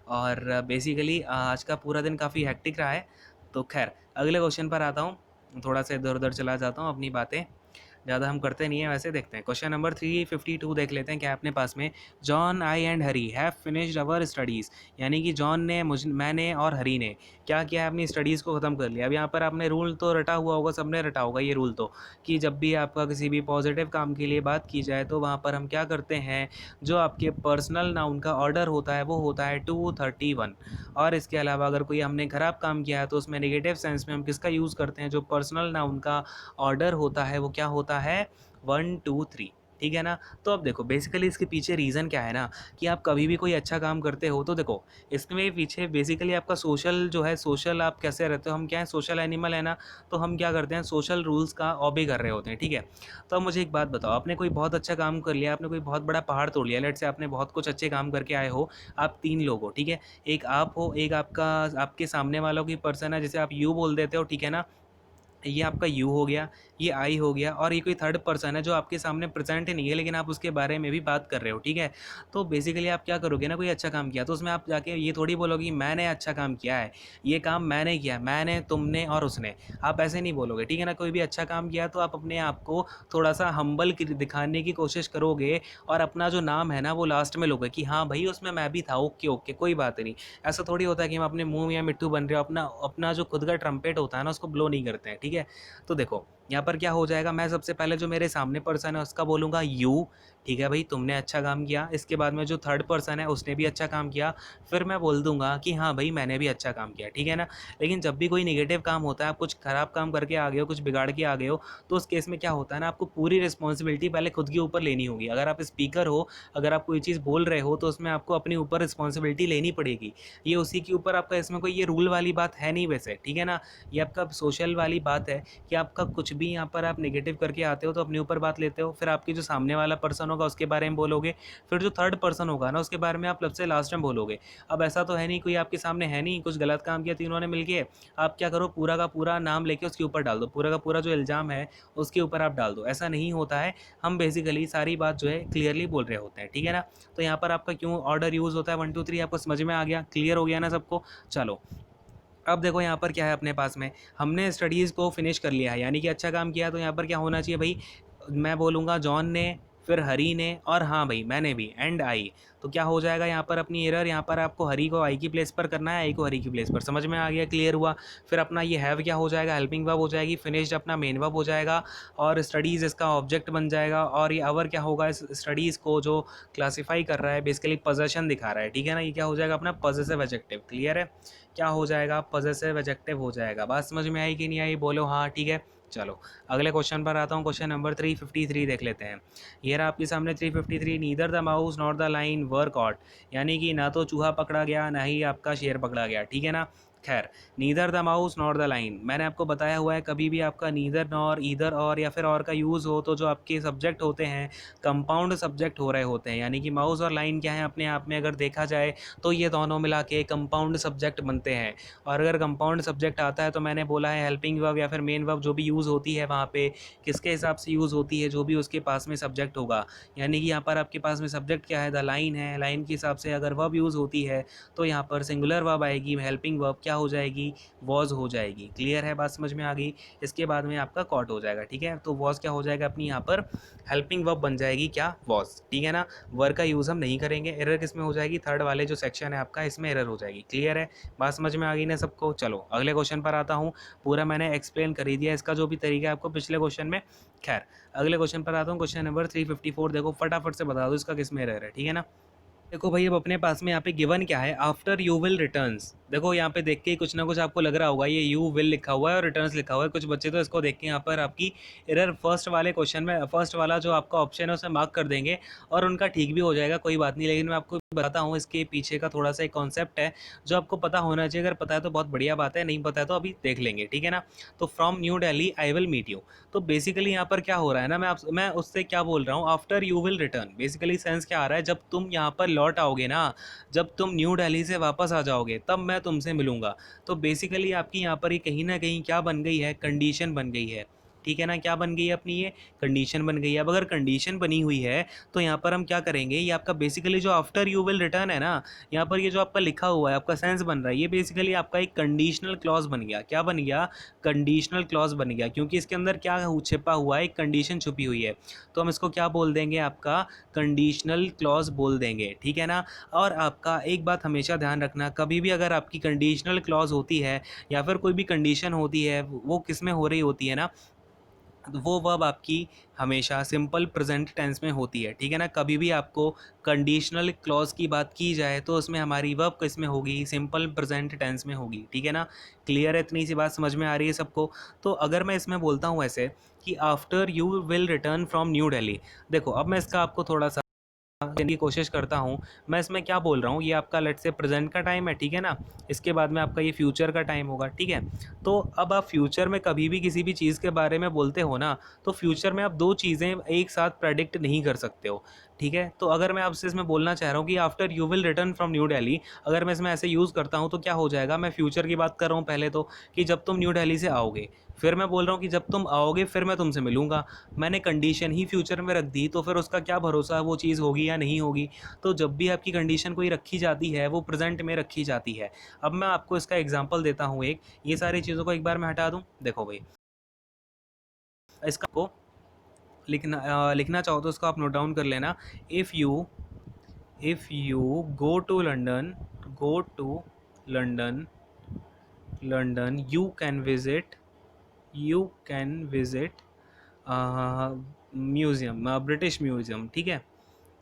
और बेसिकली आज का पूरा दिन काफ़ी हेक्टिक रहा है। तो खैर, अगले क्वेश्चन पर आता हूँ। थोड़ा सा इधर उधर चला जाता हूँ, अपनी बातें ज़्यादा हम करते नहीं हैं वैसे। देखते हैं क्वेश्चन नंबर 352, देख लेते हैं क्या है अपने पास में। John, I and Hari have finished our studies. यानी कि जॉन ने, मैंने और हरी ने क्या किया है, अपनी स्टडीज़ को ख़त्म कर लिया। अब यहाँ पर आपने रूल तो रटा हुआ होगा, सबने रटा होगा ये रूल तो, कि जब भी आपका किसी भी पॉजिटिव काम के लिए बात की जाए तो वहाँ पर हम क्या करते हैं, जो आपके पर्सनल नाउन का ऑर्डर होता है वो होता है 231। और इसके अलावा अगर कोई हमने ख़राब काम किया है तो उसमें नेगेटिव सेंस में हम किसका यूज़ करते हैं, जो पर्सनल नाउन का ऑर्डर होता है वो क्या होता है, 1 2 3, ठीक है ना। तो अब देखो, बेसिकली इसके पीछे रीज़न क्या है ना, कि आप कभी भी कोई अच्छा काम करते हो तो देखो, इसमें पीछे बेसिकली आपका सोशल जो है, सोशल आप कैसे रहते हो, हम क्या है, सोशल एनिमल है ना। तो हम क्या करते हैं, सोशल रूल्स का ऑबे कर रहे होते हैं, ठीक है। तो अब मुझे एक बात बताओ, आपने कोई बहुत अच्छा काम कर लिया, आपने कोई बहुत बड़ा पहाड़ तोड़ लिया, लेट से आपने बहुत कुछ अच्छे काम करके आए हो। आप 3 लोग हो, ठीक है। एक आप हो, एक आपका आपके सामने वालों की पर्सन है, जिसे आप यू बोल देते हो, ठीक है ना। ये आपका यू हो गया, ये आई हो गया, और ये कोई थर्ड पर्सन है जो आपके सामने प्रेजेंट ही नहीं है, लेकिन आप उसके बारे में भी बात कर रहे हो, ठीक है। तो बेसिकली आप क्या करोगे ना, कोई अच्छा काम किया तो उसमें आप जाके ये थोड़ी बोलोगे कि मैंने अच्छा काम किया है, ये काम मैंने किया, मैंने, तुमने और उसने। आप ऐसे नहीं बोलोगे, ठीक है ना। कोई भी अच्छा काम किया तो आप अपने आप को थोड़ा सा हम्बल दिखाने की कोशिश करोगे, और अपना जो नाम है ना वो लास्ट में लोगे, कि हाँ भाई उसमें मैं भी था, ओके ओके कोई बात नहीं। ऐसा थोड़ी होता है कि हम अपने मुंह या मिट्टू बन रहे हो, अपना अपना जो खुद का ट्रम्पेट होता है ना उसको ब्लो नहीं करते हैं, ठीक है। तो देखो, यहाँ पर क्या हो जाएगा, मैं सबसे पहले जो मेरे सामने पर्सन है उसका बोलूँगा यू, ठीक है भाई तुमने अच्छा काम किया। इसके बाद में जो थर्ड पर्सन है उसने भी अच्छा काम किया, फिर मैं बोल दूंगा कि हाँ भाई मैंने भी अच्छा काम किया, ठीक है ना। लेकिन जब भी कोई नेगेटिव काम होता है, आप कुछ ख़राब काम करके आ गए हो, कुछ बिगाड़ के आ गए हो, तो उस केस में क्या होता है ना, आपको पूरी रिस्पॉन्सिबिलिटी पहले खुद के ऊपर लेनी होगी। अगर आप स्पीकर हो, अगर आप कोई चीज़ बोल रहे हो, तो उसमें आपको अपने ऊपर रिस्पॉन्सिबिलिटी लेनी पड़ेगी। ये उसी के ऊपर आपका, इसमें कोई ये रूल वाली बात है नहीं वैसे, ठीक है ना। ये आपका सोशल वाली बात है कि आपका कुछ भी यहाँ पर आप नेगेटिव करके आते हो तो अपने ऊपर बात लेते हो, फिर आपकी जो सामने वाला पर्सन होगा उसके बारे में बोलोगे, फिर जो थर्ड पर्सन होगा ना उसके बारे में आप सबसे लास्ट में बोलोगे। अब ऐसा तो है नहीं, कोई आपके सामने है नहीं, कुछ गलत काम किया तीनों ने मिलके, आप क्या करो पूरा का पूरा नाम लेके उसके ऊपर डाल दो, पूरा का पूरा जो इल्ज़ाम है उसके ऊपर आप डाल दो। ऐसा नहीं होता है, हम बेसिकली सारी बात जो है क्लियरली बोल रहे होते हैं, ठीक है ना। तो यहाँ पर आपका क्यों ऑर्डर यूज़ होता है 1 2 3 आपको समझ में आ गया, क्लियर हो गया ना सबको। चलो अब देखो यहाँ पर क्या है अपने पास में, हमने स्टडीज़ को फिनिश कर लिया है, यानी कि अच्छा काम किया। तो यहाँ पर क्या होना चाहिए भाई, मैं बोलूँगा जॉन ने, फिर हरी ने, और हाँ भाई मैंने भी, एंड आई। तो क्या हो जाएगा यहाँ पर अपनी एरर, यहाँ पर आपको हरी को आई की प्लेस पर करना है, आई को हरी की प्लेस पर। समझ में आ गया, क्लियर हुआ। फिर अपना ये हैव क्या हो जाएगा, हेल्पिंग वर्ब हो जाएगी, फिनिश्ड अपना मेन वर्ब हो जाएगा, और स्टडीज़ इसका ऑब्जेक्ट बन जाएगा। और ये अवर क्या होगा, इस स्टडीज़ को जो क्लासीफाई कर रहा है बेसिकली पोजेशन दिखा रहा है, ठीक है ना। ये क्या हो जाएगा अपना पॉजिटिव एडजेक्टिव, क्लियर है। क्या हो जाएगा, पॉजिटिव एडजेक्टिव हो जाएगा। बात समझ में आई कि नहीं आई, बोलो हाँ, ठीक है। चलो अगले क्वेश्चन पर आता हूँ, क्वेश्चन नंबर 353 देख लेते हैं। ये रहा आपके सामने 353, neither the mouse not the line were caught, यानी कि ना तो चूहा पकड़ा गया ना ही आपका शेर पकड़ा गया, ठीक है ना। खैर, neither the mouse not the line, मैंने आपको बताया हुआ है कभी भी आपका नीदर नॉर ईदर और या फिर और का यूज़ हो तो जो आपके सब्जेक्ट होते हैं कंपाउंड सब्जेक्ट हो रहे होते हैं, यानी कि माउस और लाइन क्या है अपने आप में अगर देखा जाए तो ये दोनों मिला के कंपाउंड सब्जेक्ट बनते हैं। और अगर कंपाउंड सब्जेक्ट आता है तो मैंने बोला है हेल्पिंग वर्ब या फिर मेन वर्ब जो भी यूज़ होती है वहाँ पे किसके हिसाब से यूज़ होती है, जो भी उसके पास में सब्जेक्ट होगा। यानी कि यहाँ पर आपके पास में सब्जेक्ट क्या है, द लाइन है, लाइन के हिसाब से अगर वर्ब यूज़ होती है तो यहाँ पर सिंगुलर वर्ब आएगी, हेल्पिंग वर्ब क्या हो जाएगी, वॉज हो जाएगी। क्लियर है, बात समझ में आ गई। इसके बाद में आपका कॉट हो जाएगा, ठीक है। तो वॉज क्या हो जाएगा अपनी यहाँ पर हेल्पिंग वर्ब बन जाएगी क्या, वॉज, ठीक है ना। वर्ब का यूज़ हम नहीं करेंगे। एरर किस में हो जाएगी, थर्ड वाले जो सेक्शन है आपका इसमें एरर हो जाएगी। क्लियर है, बात समझ में आ गई ना सबको। चलो अगले क्वेश्चन पर आता हूँ, पूरा मैंने एक्सप्लेन कर ही दिया इसका जो भी तरीका है आपको पिछले क्वेश्चन में। खैर अगले क्वेश्चन पर आता हूँ, क्वेश्चन नंबर 354। देखो फटाफट से बता दो इसका किस में एरर है, ठीक है ना। देखो भाई अब अपने पास में यहाँ पे गिवन क्या है, आफ्टर यू विल रिटर्न्स। देखो यहाँ पे देख के कुछ ना कुछ आपको लग रहा होगा, ये यू विल लिखा हुआ है और रिटर्न्स लिखा हुआ है। कुछ बच्चे तो इसको देख के यहाँ पर आपकी एरर फर्स्ट वाले क्वेश्चन में, फर्स्ट वाला जो आपका ऑप्शन है उसे मार्क कर देंगे और उनका ठीक भी हो जाएगा, कोई बात नहीं। लेकिन मैं आपको बताता हूँ इसके पीछे का थोड़ा सा एक कॉन्सेप्ट है जो आपको पता होना चाहिए। अगर पता है तो बहुत बढ़िया बात है, नहीं पता है तो अभी देख लेंगे, ठीक है ना। तो from New Delhi I will meet you. तो बेसिकली यहाँ पर क्या हो रहा है ना, मैं उससे क्या बोल रहा हूँ, after you will return. Basically sense क्या आ रहा है, जब तुम यहाँ पर लौट आओगे ना, जब तुम न्यू दिल्ली से वापस आ जाओगे तब मैं तुमसे मिलूंगा। तो बेसिकली आपकी यहाँ पर ये कहीं ना कहीं क्या बन गई है, कंडीशन बन गई है, ठीक है ना। क्या बन गई है अपनी, ये कंडीशन बन गई है। अब अगर कंडीशन बनी हुई है तो यहाँ पर हम क्या करेंगे, ये आपका बेसिकली जो आफ्टर यू विल रिटर्न है ना, यहाँ पर ये जो आपका लिखा हुआ है आपका सेंस बन रहा है, ये बेसिकली आपका एक कंडीशनल क्लॉज बन गया। क्या बन गया, कंडीशनल क्लॉज बन गया, क्योंकि इसके अंदर क्या छिपा हुआ है, एक कंडीशन छुपी हुई है। तो हम इसको क्या बोल देंगे, आपका कंडीशनल क्लॉज बोल देंगे, ठीक है ना। और आपका एक बात हमेशा ध्यान रखना, कभी भी अगर आपकी कंडीशनल क्लॉज होती है या फिर कोई भी कंडीशन होती है, वो किस में हो रही होती है ना, वो वर्ब आपकी हमेशा सिंपल प्रेजेंट टेंस में होती है, ठीक है ना। कभी भी आपको कंडीशनल क्लॉज की बात की जाए तो उसमें हमारी वर्ब किस में होगी, सिंपल प्रेजेंट टेंस में होगी, ठीक है ना। क्लियर है, इतनी सी बात समझ में आ रही है सबको। तो अगर मैं इसमें बोलता हूँ ऐसे कि after you will return from New Delhi, देखो अब मैं इसका आपको थोड़ा सा देने की कोशिश करता हूँ। मैं इसमें क्या बोल रहा हूँ, ये आपका लेट से प्रेजेंट का टाइम है, ठीक है ना। इसके बाद में आपका ये फ्यूचर का टाइम होगा, ठीक है। तो अब आप फ्यूचर में कभी भी किसी भी चीज़ के बारे में बोलते हो ना, तो फ्यूचर में आप दो चीज़ें एक साथ प्रेडिक्ट नहीं कर सकते हो, ठीक है। तो अगर मैं आपसे इसमें बोलना चाह रहा हूँ कि after you will return from New Delhi, अगर मैं इसमें ऐसे यूज़ करता हूँ तो क्या हो जाएगा, मैं फ्यूचर की बात कर रहा हूँ पहले तो, कि जब तुम न्यू दिल्ली से आओगे, फिर मैं बोल रहा हूँ कि जब तुम आओगे फिर मैं तुमसे मिलूंगा। मैंने कंडीशन ही फ्यूचर में रख दी, तो फिर उसका क्या भरोसा वो चीज़ होगी या नहीं होगी। तो जब भी आपकी कंडीशन कोई रखी जाती है वो प्रेजेंट में रखी जाती है। अब मैं आपको इसका एग्जांपल देता हूँ एक, ये सारी चीज़ों को एक बार मैं हटा दूँ। देखो भाई इसका को लिखना चाहो तो उसको आप नोट डाउन कर लेना। If you go to London, go to London, London you can visit, you can visit museum, British museum, ठीक है।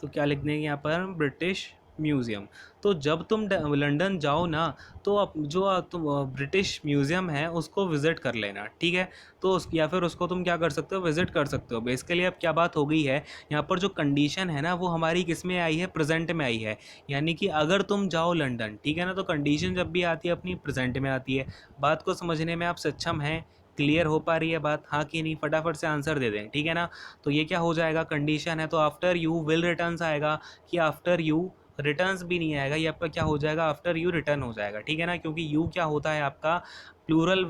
तो क्या लिख देंगे यहाँ पर, ब्रिटिश म्यूज़ियम। तो जब तुम लंदन जाओ ना, तो जो तुम ब्रिटिश म्यूज़ियम है उसको विज़िट कर लेना, ठीक है। तो उस या फिर उसको तुम क्या कर सकते हो, विज़िट कर सकते हो। बेसिकली अब क्या बात हो गई है, यहाँ पर जो कंडीशन है ना वो हमारी किस में आई है, प्रेजेंट में आई है। यानी कि अगर तुम जाओ लंदन, ठीक है ना, तो कंडीशन जब भी आती है अपनी प्रेजेंट में आती है। बात को समझने में आप सक्षम हैं, क्लियर हो पा रही है बात, हाँ कि नहीं? फटाफट से आंसर दे दें, ठीक है ना। तो ये क्या हो जाएगा, कंडीशन है, तो आफ्टर यू विल रिटर्न्स आएगा, कि आफ्टर यू रिटर्न्स भी नहीं आएगा, ये आपका क्या हो जाएगा, आफ्टर यू रिटर्न हो जाएगा, ठीक है ना। क्योंकि यू क्या होता है आपका, प्लूरल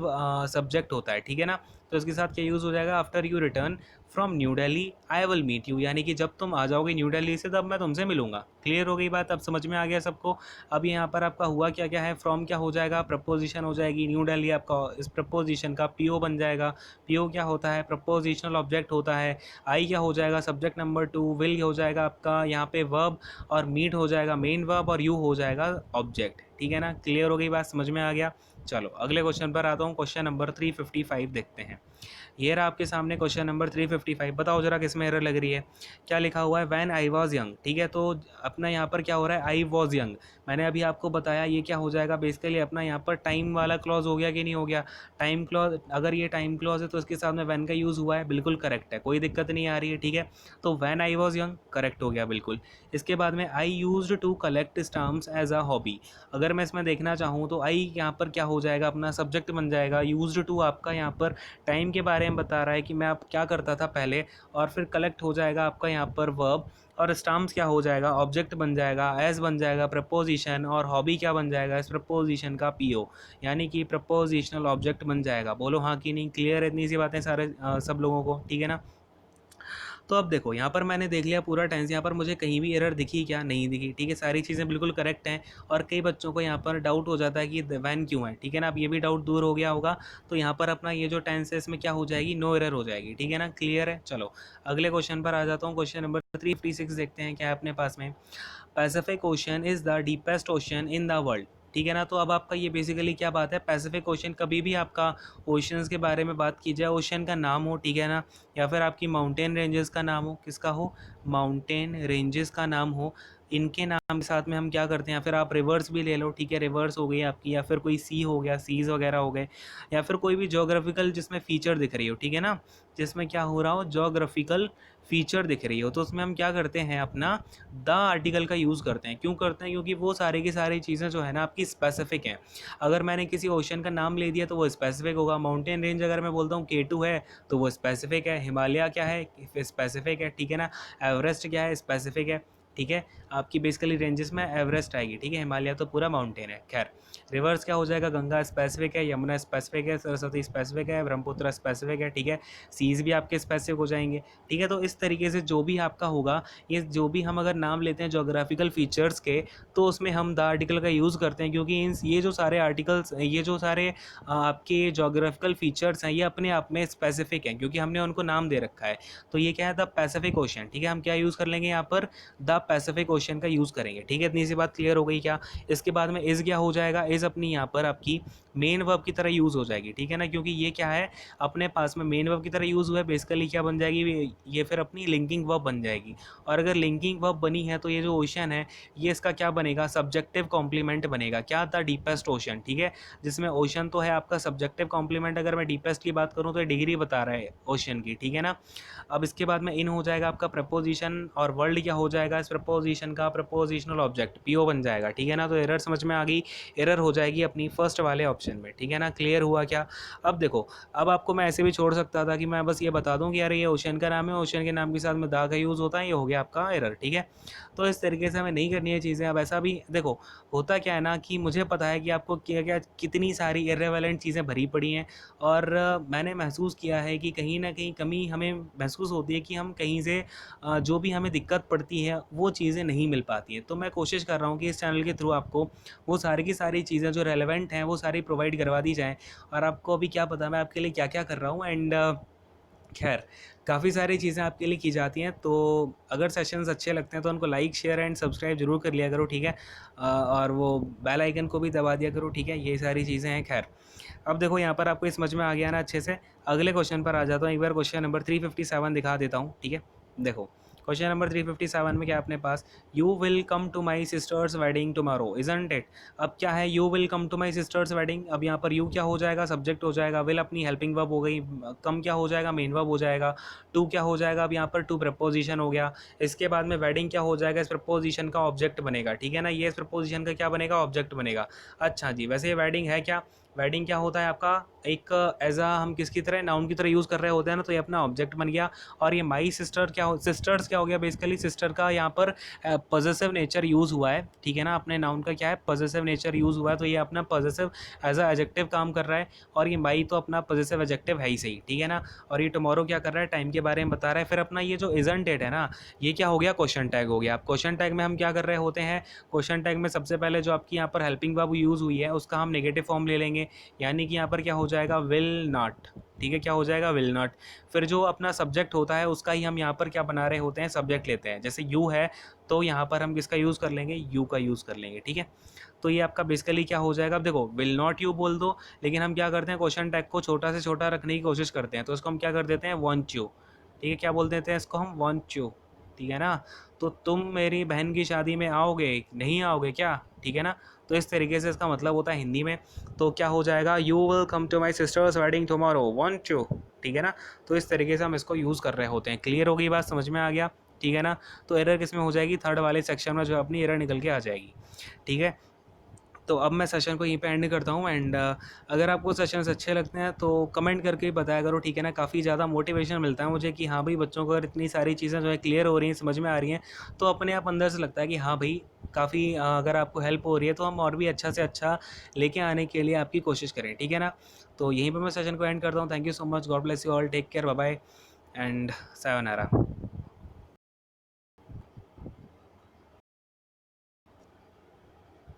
सब्जेक्ट होता है, ठीक है ना। तो इसके साथ क्या यूज़ हो जाएगा, after you return from New Delhi I will meet you, यानी कि जब तुम आ जाओगे न्यू दिल्ली से तब मैं तुमसे मिलूंगा। क्लियर हो गई बात, अब समझ में आ गया सबको। अब यहाँ पर आपका हुआ क्या क्या है, फ्रॉम क्या हो जाएगा, प्रपोजिशन हो जाएगी, न्यू दिल्ली आपका इस प्रपोजिशन का पीओ बन जाएगा। पीओ क्या होता है, प्रपोजिशनल ऑब्जेक्ट होता है। आई क्या हो जाएगा, सब्जेक्ट नंबर 2, विल हो जाएगा आपका यहाँ पे वर्ब, और मीट हो जाएगा मेन वर्ब, और यू हो जाएगा ऑब्जेक्ट, ठीक है ना। क्लियर हो गई बात, समझ में आ गया। चलो अगले क्वेश्चन पर आता हूँ, क्वेश्चन नंबर 355 देखते हैं। ये रहा आपके सामने क्वेश्चन नंबर 355। बताओ जरा किस में एरर लग रही है। क्या लिखा हुआ है, वैन आई वॉज यंग, ठीक है। तो अपना यहाँ पर क्या हो रहा है, आई वॉज यंग। मैंने अभी आपको बताया ये क्या हो जाएगा, बेसिकली अपना यहाँ पर टाइम वाला क्लॉज हो गया कि नहीं हो गया। टाइम क्लॉज, अगर ये टाइम क्लॉज है तो इसके साथ में वैन का यूज़ हुआ है, बिल्कुल करेक्ट है, कोई दिक्कत नहीं आ रही है, ठीक है। तो when I was young correct हो गया बिल्कुल। इसके बाद में I used to collect stamps as a hobby. अगर मैं इसमें देखना चाहूँ तो आई यहाँ पर क्या हो जाएगा, अपना सब्जेक्ट बन जाएगा। यूज टू आपका यहाँ पर टाइम के बारे में बता रहा है कि मैं आप क्या करता था पहले, और फिर कलेक्ट हो जाएगा आपका यहाँ पर वर्ब, और स्टाम्प्स क्या हो जाएगा, ऑब्जेक्ट बन जाएगा, एज बन जाएगा प्रपोजिशन, और हॉबी क्या बन जाएगा, इस प्रपोजिशन का पीओ, यानी कि प्रपोजिशनल ऑब्जेक्ट बन जाएगा। बोलो हाँ कि नहीं, क्लियर है इतनी सी बातें सारे सब लोगों को, ठीक है ना। तो अब देखो यहाँ पर मैंने देख लिया पूरा टेंस, यहाँ पर मुझे कहीं भी एरर दिखी क्या, नहीं दिखी, ठीक है। सारी चीज़ें बिल्कुल करेक्ट हैं। और कई बच्चों को यहाँ पर डाउट हो जाता है कि वैन क्यों है, ठीक है ना। अब ये भी डाउट दूर हो गया होगा। तो यहाँ पर अपना ये जो टेंस है इसमें क्या हो जाएगी, नो एरर हो जाएगी, ठीक है ना। क्लियर है। चलो अगले क्वेश्चन पर आ जाता हूँ। क्वेश्चन नंबर 356 देखते हैं क्या है अपने पास में। Pacific ocean is the deepest ocean in the world, ठीक है ना। तो अब आपका ये बेसिकली क्या बात है, पैसिफिक ओशन, कभी भी आपका ओशंस के बारे में बात की जाए, ओशन का नाम हो, ठीक है ना, या फिर आपकी माउंटेन रेंजेस का नाम हो, किसका हो, माउंटेन रेंजेस का नाम हो, इनके नाम के साथ में हम क्या करते हैं, या फिर आप रिवर्स भी ले लो, ठीक है, रिवर्स हो गई आपकी, या फिर कोई सी हो गया, सीज वगैरह हो गए, या फिर कोई भी जोग्राफिकल जिसमें फीचर दिख रही हो, ठीक है ना, जिसमें क्या हो रहा हो, जोग्राफिकल फीचर दिख रही हो, तो उसमें हम क्या करते हैं, अपना द आर्टिकल का यूज़ करते हैं। क्यों करते हैं, क्योंकि वो सारी की सारी चीज़ें जो है ना आपकी स्पेसिफिक हैं। अगर मैंने किसी ओशन का नाम ले दिया तो वो स्पेसिफिक होगा। माउंटेन रेंज अगर मैं बोलता हूँ K2 है तो वो स्पेसिफिक है। हिमालय क्या है, स्पेसिफिक है, ठीक है ना। एवरेस्ट क्या है, स्पेसिफिक है, ठीक है। आपकी बेसिकली रेंजेस में एवरेस्ट आएगी, ठीक है। हिमालय तो पूरा माउंटेन है। खैर, रिवर्स क्या हो जाएगा, गंगा स्पेसिफिक है, यमुना स्पेसिफिक है, सरस्वती स्पेसिफिक है, ब्रह्मपुत्र स्पेसिफिक है, ठीक है। सीज भी आपके स्पेसिफिक हो जाएंगे, ठीक है। तो इस तरीके से जो भी आपका होगा, ये जो भी हम अगर नाम लेते हैं जोग्राफिकल फीचर्स के, तो उसमें हम द आर्टिकल का यूज़ करते हैं। क्योंकि इन ये जो सारे आर्टिकल्स, ये जो सारे आपके जोग्राफिकल फीचर्स हैं, ये अपने आप में स्पेसिफिक हैं, क्योंकि हमने उनको नाम दे रखा है। तो ये क्या है, द पैसिफिक ओशन, ठीक है। हम क्या यूज़ कर लेंगे यहाँ पर, द पैसिफिक ओशन का यूज़ करेंगे, ठीक है। इतनी सी बात क्लियर हो गई क्या। इसके बाद में इज़ क्या हो जाएगा, इज़ अपनी यहाँ पर आपकी मेन वर्ब की तरह यूज़ हो जाएगी, ठीक है ना। क्योंकि ये क्या है, अपने पास में मेन वर्ब की तरह यूज़ हुआ है, बेसिकली क्या बन जाएगी, ये फिर अपनी लिंकिंग वर्ब बन जाएगी। और अगर लिंकिंग वर्ब बनी है तो ये जो ओशन है, ये इसका क्या बनेगा, सब्जेक्टिव कॉम्प्लीमेंट बनेगा। क्या था, डीपेस्ट ओशन, ठीक है। जिसमें ओशन तो है आपका सब्जेक्टिव कॉम्प्लीमेंट, अगर मैं डीपेस्ट की बात करूँ तो ये डिग्री बता रहा है ओशन की, ठीक है ना। अब इसके बाद में इन हो जाएगा आपका प्रपोजिशन, और वर्ल्ड क्या हो जाएगा, इस प्रपोजिशन का प्रपोजिशनल ऑब्जेक्ट पीओ बन जाएगा, ठीक है ना। तो एरर समझ में आ गई, एरर हो जाएगी अपनी फर्स्ट वाले ऑप्शन में, ठीक है ना। क्लियर हुआ क्या। अब देखो, अब आपको मैं ऐसे भी छोड़ सकता था कि मैं बस ये बता दूं कि यार ये ओशन का नाम है, ओशन के नाम के साथ में दा का यूज़ होता है, ये हो गया आपका एरर, ठीक है। तो इस तरीके से हमें नहीं करनी है चीज़ें। अब ऐसा भी देखो, होता क्या है ना, कि मुझे पता है कि आपको क्या क्या कितनी सारी इर्रेलेवेंट चीज़ें भरी पड़ी हैं, और मैंने महसूस किया है कि कहीं ना कहीं कमी हमें महसूस होती है कि हम कहीं से जो भी हमें दिक्कत पड़ती है वो चीज़ें नहीं मिल पाती हैं। तो मैं कोशिश कर रहा हूँ कि इस चैनल के थ्रू आपको वो सारी की सारी चीज़ें जो रेलेवेंट हैं वो सारी प्रोवाइड करवा दी जाएँ। और आपको अभी क्या पता मैं आपके लिए क्या क्या कर रहा हूँ, एंड खैर काफ़ी सारी चीज़ें आपके लिए की जाती हैं। तो अगर सेशंस अच्छे लगते हैं तो उनको लाइक शेयर एंड सब्सक्राइब जरूर कर लिया करो, ठीक है। और वो बेल आइकन को भी दबा दिया करो, ठीक है। ये सारी चीज़ें हैं। खैर, अब देखो यहाँ पर आपको समझ में आ गया ना अच्छे से। अगले क्वेश्चन पर आ जाता हूँ। एक बार क्वेश्चन नंबर 357 दिखा देता हूँ, ठीक है। देखो क्वेश्चन नंबर 357 में क्या अपने पास, you will come to my sister's wedding tomorrow isn't it. अब क्या है, you will come to my sister's wedding. अब यहाँ पर यू क्या हो जाएगा, सब्जेक्ट हो जाएगा, विल अपनी हेल्पिंग वर्ब हो गई, कम क्या हो जाएगा, मेन वर्ब हो जाएगा, टू क्या हो जाएगा, अब यहाँ पर टू प्रपोजिशन हो गया, इसके बाद में वेडिंग क्या हो जाएगा, इस प्रपोजिशन का ऑब्जेक्ट बनेगा, ठीक है ना, ये इस प्रपोजिशन का क्या बनेगा, ऑब्जेक्ट बनेगा। अच्छा जी, वैसे ये वेडिंग है क्या, वेडिंग क्या होता है आपका, एक एज अ हम किसकी तरह, नाउन की तरह यूज़ कर रहे होते हैं ना, तो ये अपना ऑब्जेक्ट बन गया। और ये माई सिस्टर क्या हो, सिस्टर्स क्या हो गया, बेसिकली सिस्टर का यहाँ पर पॉजेसिव नेचर यूज़ हुआ है, ठीक है ना, अपने नाउन का क्या है, पॉजेसिव नेचर यूज़ हुआ है, तो ये अपना पॉजेसिव एज अ एडजेक्टिव काम कर रहा है। और ये माई तो अपना पॉजेसिव एडजेक्टिव है ही सही, ठीक है ना। और ये टुमारो क्या कर रहा है, टाइम के बारे में बता रहा है। फिर अपना ये जो इजंट इट है ना, ये क्या हो गया, क्वेश्चन टैग हो गया। अब क्वेश्चन टैग में हम क्या कर रहे होते हैं, क्वेश्चन टैग में सबसे पहले जो आपकी यहाँ पर हेल्पिंग वर्ब यूज़ हुई है उसका हम नेगेटिव फॉर्म ले लेंगे, यानी कि यहाँ पर क्या हो जाएगा, विल नॉट, ठीक है, क्या हो जाएगा, विल नॉट। फिर जो अपना सब्जेक्ट होता है उसका ही हम यहाँ पर क्या बना रहे होते हैं, सब्जेक्ट लेते हैं। जैसे यू है तो यहाँ पर हम किसका यूज़ कर लेंगे, यू का यूज़ कर लेंगे, ठीक है। तो ये आपका बेसिकली क्या हो जाएगा, अब देखो विल नॉट यू बोल दो, लेकिन हम क्या करते हैं, क्वेश्चन टैग को छोटा से छोटा रखने की कोशिश करते हैं, तो इसको हम क्या कर देते हैं, वांट यू, ठीक है, क्या बोल देते हैं इसको हम, वांट यू, ठीक है ना। तो तुम मेरी बहन की शादी में आओगे, नहीं आओगे क्या, ठीक है ना। तो इस तरीके से इसका मतलब होता है हिंदी में। तो क्या हो जाएगा, you will come to my sister's wedding tomorrow, want you, ठीक है ना। तो इस तरीके से हम इसको यूज़ कर रहे होते हैं। क्लियर हो गई बात, समझ में आ गया, ठीक है ना। तो एरर किस में हो जाएगी, थर्ड वाले सेक्शन में जो अपनी एरर निकल के आ जाएगी, ठीक है। तो अब मैं सेशन को यहीं पे एंड करता हूँ। एंड अगर आपको सेशंस अच्छे लगते हैं तो कमेंट करके ही बताया करो, ठीक है ना। काफ़ी ज़्यादा मोटिवेशन मिलता है मुझे कि हाँ भाई, बच्चों को अगर इतनी सारी चीज़ें जो है क्लियर हो रही हैं, समझ में आ रही हैं, तो अपने आप अंदर से लगता है कि हाँ भाई, काफ़ी अगर आपको हेल्प हो रही है तो हम और भी अच्छा से अच्छा लेके आने के लिए आपकी कोशिश करें, ठीक है ना। तो यहीं पर मैं सेशन को एंड करता हूँ। Thank you so much, God bless you all, take care, bye bye and sayonara.